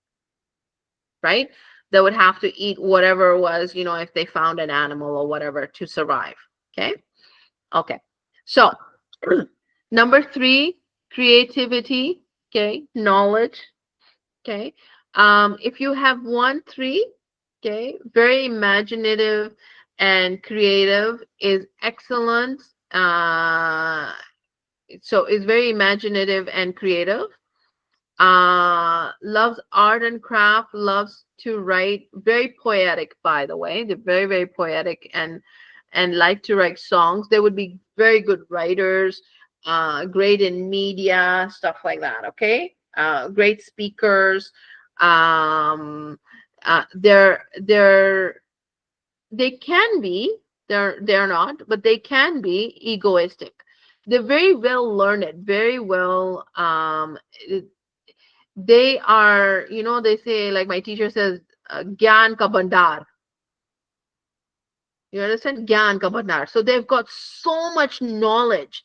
right? They would have to eat whatever was, if they found an animal or whatever to survive. Okay? Okay. So number 3, creativity, okay, knowledge. Okay. If you have 1, 3, okay, very imaginative and creative is excellent. So it's very imaginative and creative. Loves art and craft, loves to write, very poetic, by the way. They're very, very poetic and like to write songs. They would be very good writers, great in media, stuff like that. Okay, great speakers. Um, they can be, they're not, but they can be egoistic. They're very well learned, very well. They are, they say, like my teacher says, gyan ka bandar. You understand? Gyan ka bandar. So they've got so much knowledge,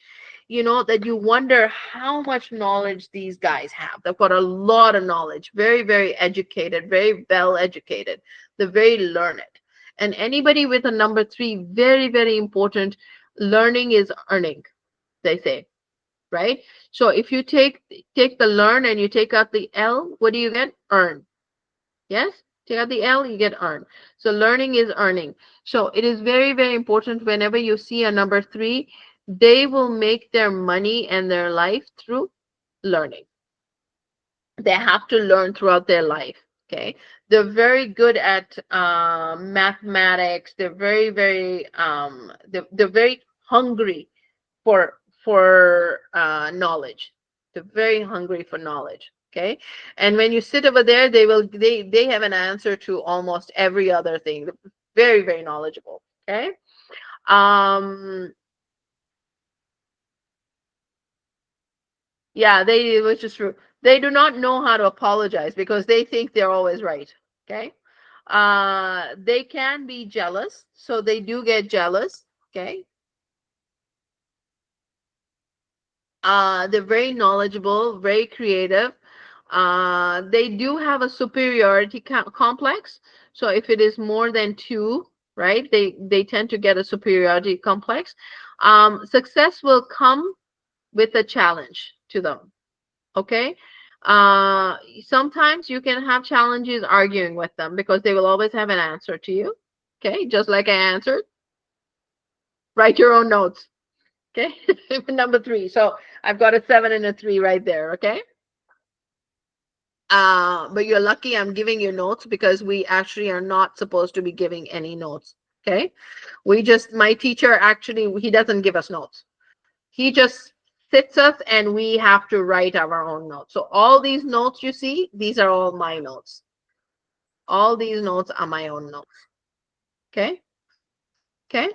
that you wonder how much knowledge these guys have. They've got a lot of knowledge, very, very educated, very well educated. They're very learned. And anybody with a number 3, very, very important, learning is earning, they say, right? So if you take the learn and you take out the L, what do you get? Earn. Yes? Take out the L, you get earn. So learning is earning. So it is very, very important whenever you see a number 3, they will make their money and their life through learning. They have to learn throughout their life. Okay. They're very good at mathematics. They're very, very they're very hungry for knowledge. They're very hungry for knowledge. Okay. And when you sit over there, they have an answer to almost every other thing. They're very, very knowledgeable. Okay. Um yeah, which is true. They do not know how to apologize because they think they're always right. Okay. They can be jealous, so they do get jealous. Okay. They're very knowledgeable, very creative. They do have a superiority complex. So if it is more than 2, right, they tend to get a superiority complex. Success will come with a challenge to them. Okay. Sometimes you can have challenges arguing with them because they will always have an answer to you. Okay, just like I answered. Write your own notes. Okay. Number 3. So I've got a 7 and a 3 right there. Okay. But you're lucky I'm giving you notes because we actually are not supposed to be giving any notes. Okay. My teacher actually, he doesn't give us notes. He just sits us and we have to write our own notes. So all these notes you see, these are all my notes. All these notes are my own notes. Okay. Okay.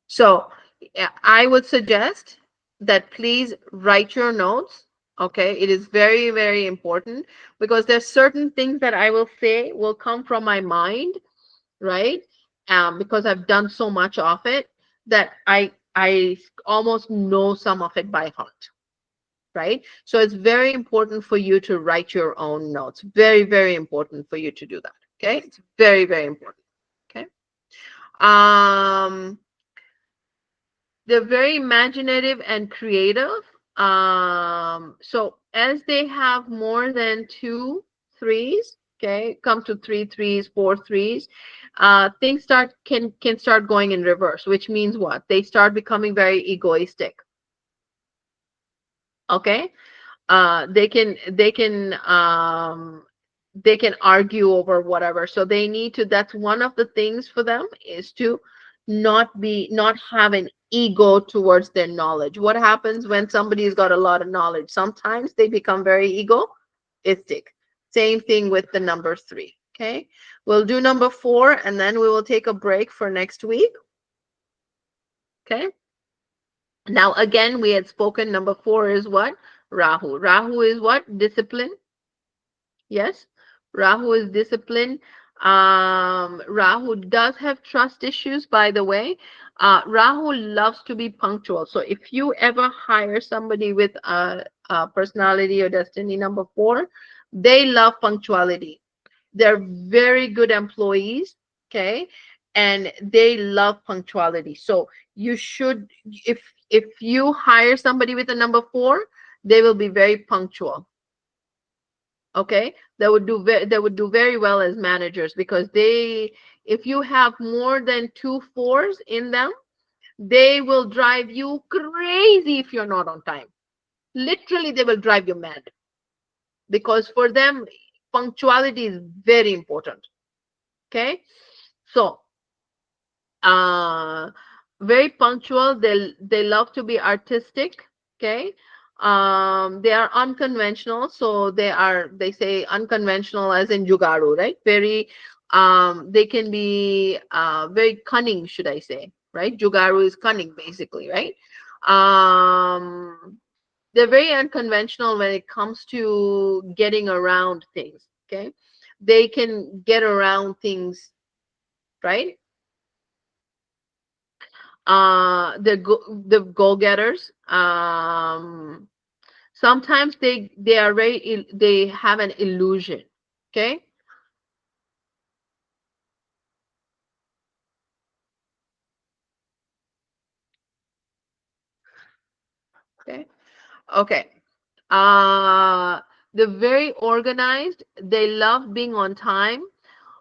So I would suggest that please write your notes. Okay. It is very, very important because there's certain things that I will say will come from my mind, right? Because I've done so much of it that I almost know some of it by heart. right? So it's very important for you to write your own notes. Very, very important for you to do that. Okay, it's very, very important. Okay. Um, they're very imaginative and creative. So as they have more than two threes, okay, come to three threes, four threes, things can start going in reverse, which means what? They start becoming very egoistic. Okay, they can argue over whatever, so they need to, that's one of the things for them, is to not have an ego towards their knowledge. What happens when somebody's got a lot of knowledge? Sometimes they become very egoistic. Same thing with the number three. Okay, we'll do number four and then we will take a break for next week. Okay, now again, we had spoken, number four is what? Rahu is what? Discipline. Yes, Rahu is discipline. Rahu does have trust issues, by the way. Rahu loves to be punctual. So if you ever hire somebody with a personality or destiny number four, they love punctuality. They're very good employees, okay? And they love punctuality. So you should, if you hire somebody with a number four, they will be very punctual. Okay, they would do very well as managers, because they, if you have more than two fours in them, they will drive you crazy if you're not on time. Literally, they will drive you mad, because for them punctuality is very important. Okay, so uh very punctual. They love to be artistic. Okay, they are unconventional, so they say unconventional as in jugaru, right? Very they can be very cunning, should I say, right? Jugaru is cunning, basically, right? They're very unconventional when it comes to getting around things. Okay, they can get around things, right? The go-getters. Sometimes they are they have an illusion. Okay, okay, okay. uh they're very organized. They love being on time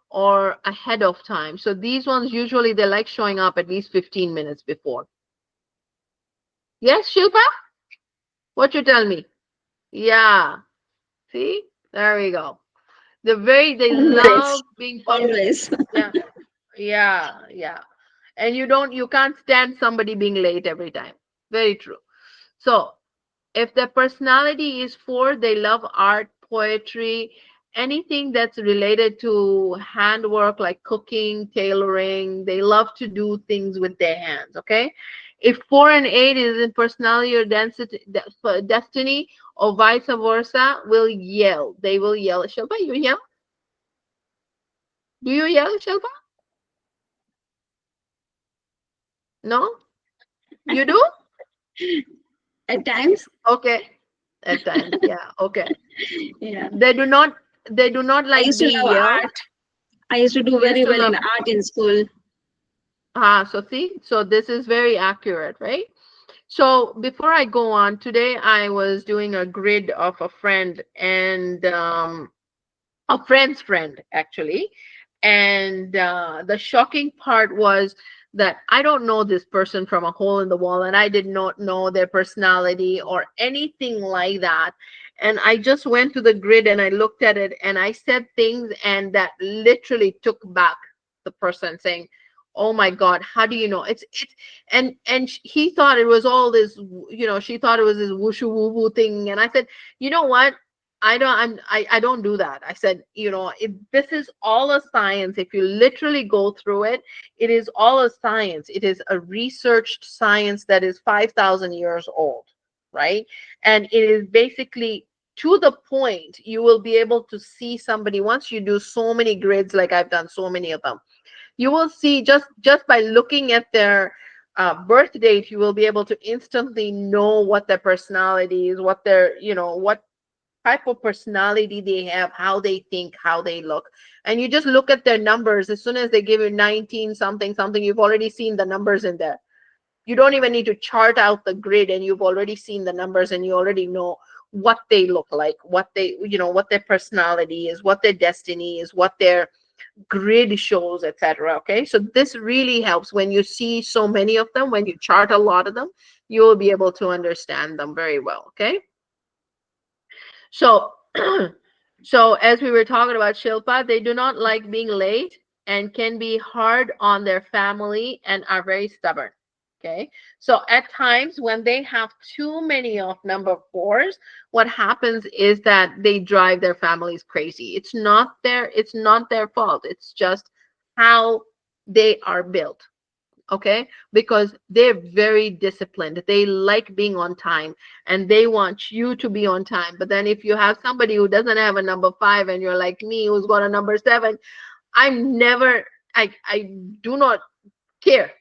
or ahead of time. So these ones, usually they like showing up at least 15 minutes before. Yes, Shilpa, what you tell me? Yeah, see, there we go. They Always, love being punctual. always. Yeah, yeah. And you can't stand somebody being late every time. Very true. So if their personality is four, they love art, poetry, anything that's related to handwork, like cooking, tailoring. They love to do things with their hands. Okay, if four and eight is in personality or destiny, or vice versa, will yell. They will yell. Shilpa, you yell? Do you yell, Shilpa? No, you do? At times, Okay, at times, yeah. Okay, yeah. they do not. They do not I like used to being love yelled. art. I used to do Used very to well in love. art in school. So see, so this is very accurate, right? So before I go on, today I was doing a grid of a friend, and a friend's friend, actually. And the shocking part was that I don't know this person from a hole in the wall, and I did not know their personality or anything like that. And I just went to the grid and I looked at it and I said things, and that literally took back the person, saying, "Oh my God, how do you know?" It's and he thought it was all this, she thought it was this wushu woo woo thing. And I said, "You know what? I don't do that." I said, this is all a science. If you literally go through it, it is all a science. It is a researched science that is 5,000 years old, right? And it is basically to the point. You will be able to see somebody once you do so many grids, like I've done so many of them. You will see, just by looking at their birth date, you will be able to instantly know what their personality is, what their, what type of personality they have, how they think, how they look. And you just look at their numbers. As soon as they give you 19 something something, you've already seen the numbers in there. You don't even need to chart out the grid, and you've already seen the numbers, and you already know what they look like, what they, what their personality is, what their destiny is, what their grid shows, etc. Okay, so this really helps when you see so many of them. When you chart a lot of them, you will be able to understand them very well. Okay, so so as we were talking about Shilpa, they do not like being late and can be hard on their family and are very stubborn. Okay, so at times when they have too many of number fours, what happens is that they drive their families crazy. It's not their fault. It's just how they are built. Okay, because they're very disciplined. They like being on time, and they want you to be on time. But then if you have somebody who doesn't have a number five, and you're like me, who's got a number seven, I'm never I do not care.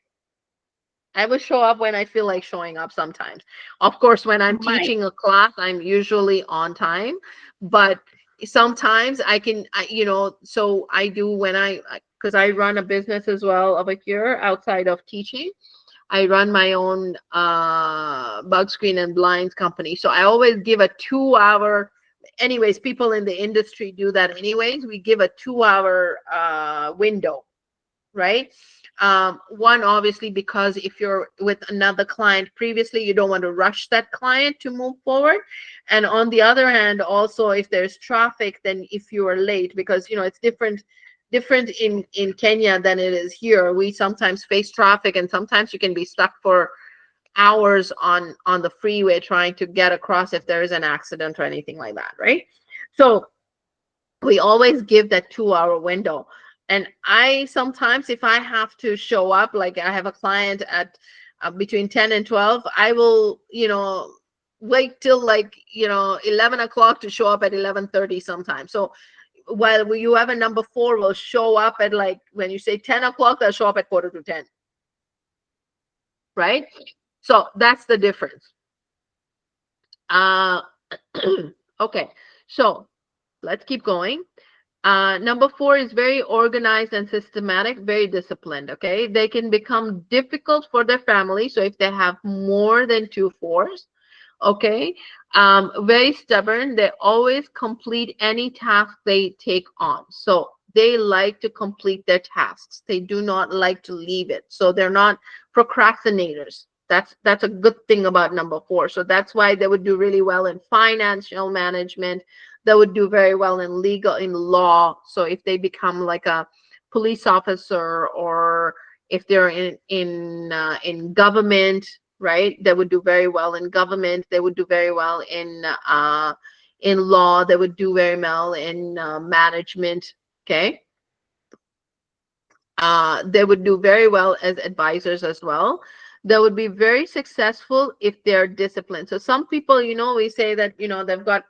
I will show up when I feel like showing up sometimes. Of course, when I'm My teaching a class, I'm usually on time, but sometimes so I do when because I run a business as well over here outside of teaching. I run my own bug screen and blinds company. So I always give a 2 hour, anyways, people in the industry do that anyways. We give a 2 hour window, right? One, obviously, because if you're with another client previously, you don't want to rush that client to move forward. And on the other hand, also, if there's traffic, then if you are late, because it's different in Kenya than it is here. We sometimes face traffic, and sometimes you can be stuck for hours on the freeway trying to get across if there is an accident or anything like that, right? So we always give that 2 hour window. And I sometimes, if I have to show up, like I have a client at between 10 and 12, I will, wait till like 11 o'clock to show up at 11:30 sometimes. So while you have a number four will show up at, like, when you say 10 o'clock, they'll show up at quarter to 10, right? So that's the difference. uh okay, so let's keep going. Number four is very organized and systematic, very disciplined. Okay, they can become difficult for their family. So if they have more than two fours, okay, very stubborn. They always complete any task they take on. So they like to complete their tasks. They do not like to leave it. So they're not procrastinators. That's a good thing about number four. So that's why they would do really well in financial management. They would do very well in legal, in law. So if they become like a police officer, or if they're in government, right? They would do very well in government. They would do very well in law. They would do very well in management. Okay. They would do very well as advisors as well. They would be very successful if they're disciplined. So some people, we say that they've got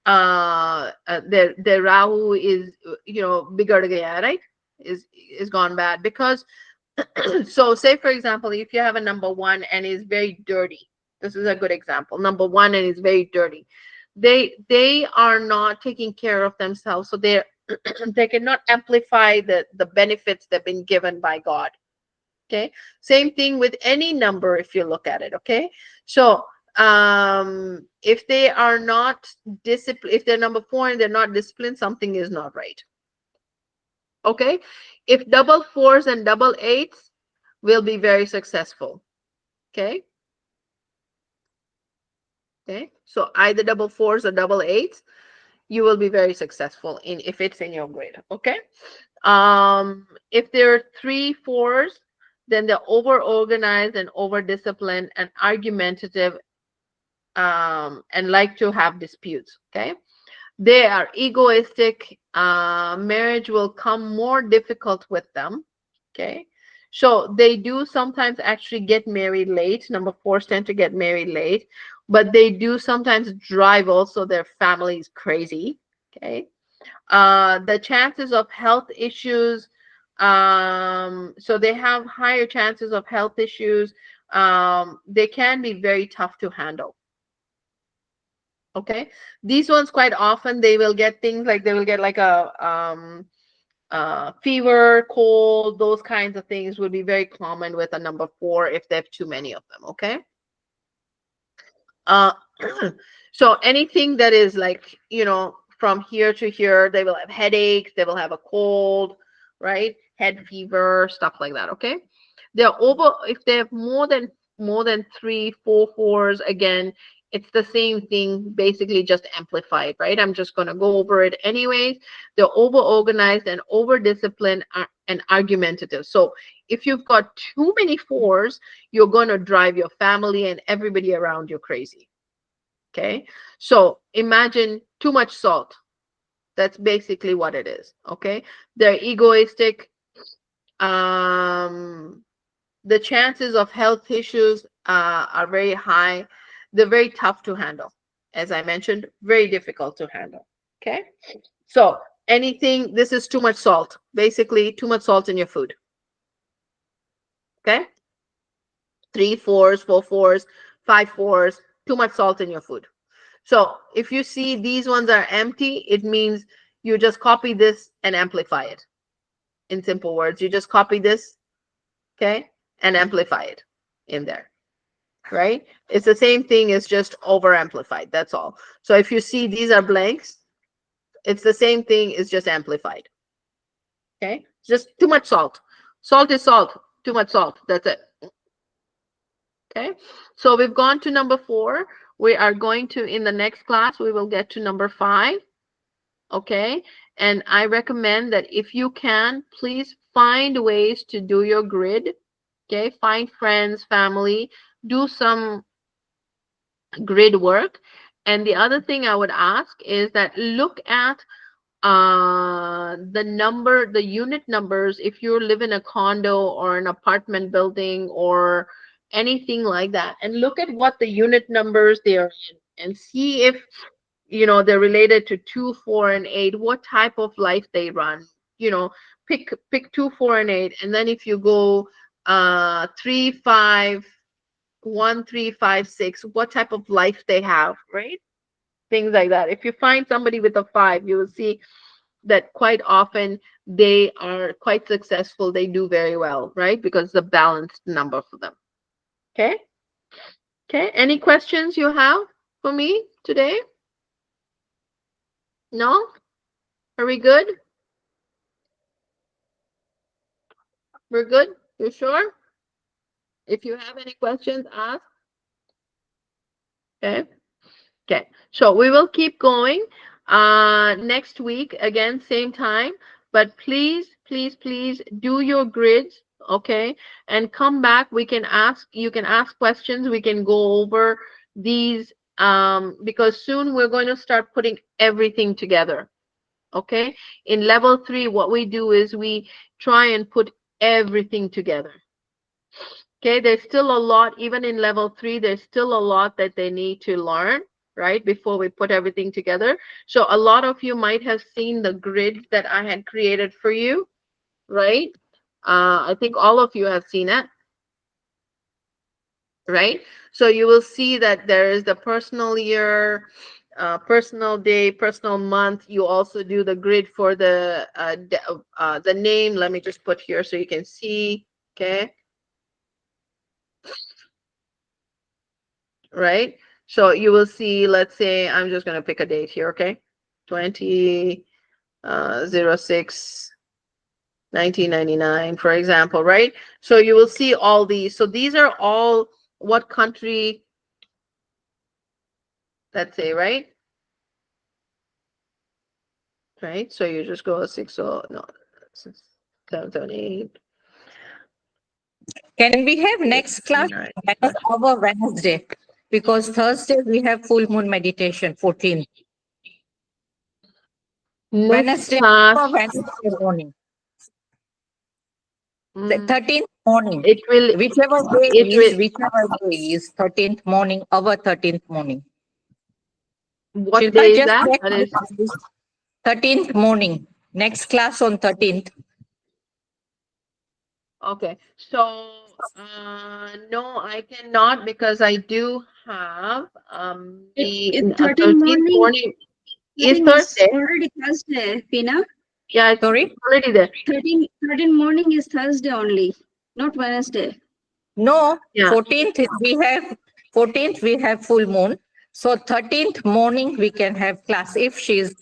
their Rahu is bigger gaya, right? Is gone bad because so say for example, if you have a number one and is very dirty, this is a good example. Number one and is very dirty. They are not taking care of themselves, so they're they cannot amplify the benefits they've been given by God. Okay, same thing with any number if you look at it. Okay, so if they are not disciplined, if they're number four and they're not disciplined, something is not right. Okay, if double fours and double eights will be very successful. Okay, okay, so either double fours or double eights, you will be very successful in if it's in your grid. Okay, if there are three fours, then they're over organized and over disciplined and argumentative, and like to have disputes. Okay, they are egoistic. Marriage will come more difficult with them. Okay, so they do sometimes actually get married late. Number fours tend to get married late, but they do sometimes drive also their families crazy. Okay, the chances of health issues So they have higher chances of health issues. They can be very tough to handle. Okay, these ones quite often they will get things like they will get like a fever, cold, those kinds of things would be very common with a number 4 if they have too many of them. Okay. Uh, so anything that is like, from here to here, they will have headaches, they will have a cold, right? Head fever, stuff like that. Okay. They're over, if they have more than 3, 4 fours, again, it's the same thing, basically just amplified, right? I'm just going to go over it anyways. They're over organized and over disciplined and argumentative. So if you've got too many 4s, you're going to drive your family and everybody around you crazy. Okay. So imagine too much salt. That's basically what it is. Okay. They're egoistic. The chances of health issues are very high. They're very tough to handle. As I mentioned, very difficult to handle. Okay. So anything, this is too much salt. Basically, too much salt in your food. Okay. 3 4s, 4 4s, 5 4s, too much salt in your food. So if you see these ones are empty, it means you just copy this and amplify it. In simple words, you just copy this, okay, and amplify it in there, right? It's the same thing as just over amplified. That's all. So if you see these are blanks, it's the same thing, it's just amplified. Okay, just too much salt. Salt is salt. Too much salt. That's it. Okay, so we've gone to number 4. We are going to, in the next class, we will get to number 5. Okay, and I recommend that if you can, please find ways to do your grid. Okay, find friends, family, do some grid work. And the other thing I would ask is that look at the unit numbers if you live in a condo or an apartment building or anything like that, and look at what the unit numbers they are in and see if they're related to 2, 4, and 8, what type of life they run. Pick 2, 4, and 8, and then if you go 3, 5, 1, 3, 5, 6, what type of life they have, right? Things like that. If you find somebody with a 5, you will see that quite often they are quite successful. They do very well, right? Because it's a balanced number for them. Okay. Okay. Any questions you have for me today? No? Are we good? We're good? You sure? If you have any questions, ask. Okay. Okay. So we will keep going next week, again, same time. But please, please, please do your grids, okay? And come back. You can ask questions. We can go over these because soon we're going to start putting everything together. Okay. In level 3, what we do is we try and put everything together. Okay, there's still a lot, even in level 3, there's still a lot that they need to learn, right, before we put everything together. So a lot of you might have seen the grid that I had created for you, right? I think all of you have seen it, right? So you will see that there is the personal year, personal day, personal month. You also do the grid for the name. Let me just put here so you can see, okay? Right? So you will see, let's say, I'm just going to pick a date here, okay? 20/06, 1999, for example, right? So you will see all these. So these are all what country, let's say, right? Right? So you just go 6, oh, no, 6, 7, 7, 8. Can we have next class over Wednesday? Because Thursday we have full moon meditation, 14th. Next Wednesday, class, Wednesday morning. The mm, 13th morning. it will, Whichever day it is, will, whichever day is 13th morning, our 13th morning. what Shilpa, day is just that? check That is 13th morning. Next class on 13th. Okay. So, no, I cannot because I do have the It 13 13th morning, morning is 13 is Thursday. already Thursday, Pina. Yeah, it's Sorry? already there. 13 morning is Thursday only, not Wednesday. No, Yeah. 14th we have full moon. So 13th morning we can have class if she's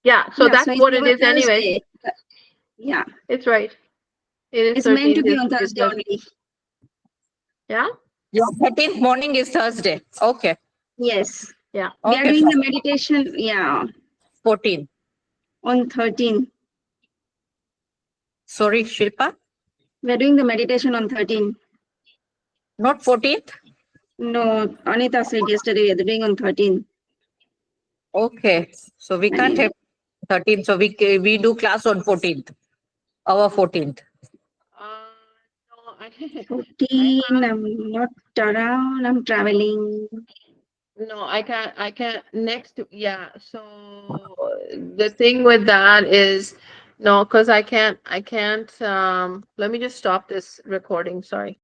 Yeah. So Yeah, so that's it's what it never is anyways. Thursday. Yeah, It's right. It is it's meant to 13th be is, on is Thursday Thursday. only. Yeah. your 13th morning is Thursday. Okay. Yes. Yeah. We are Okay, doing the fine. meditation, yeah, 14. on 13. Sorry, Shilpa. We're doing the meditation on 13. Not 14th? No, Anita said yesterday we're doing on 13. Okay. So we can't have 13th. So we do class on 14th. Our 14th. No, I 14, have I'm not around, I'm traveling. no, I can't next yeah. So the thing with that is no, because I can't let me just stop this recording, sorry.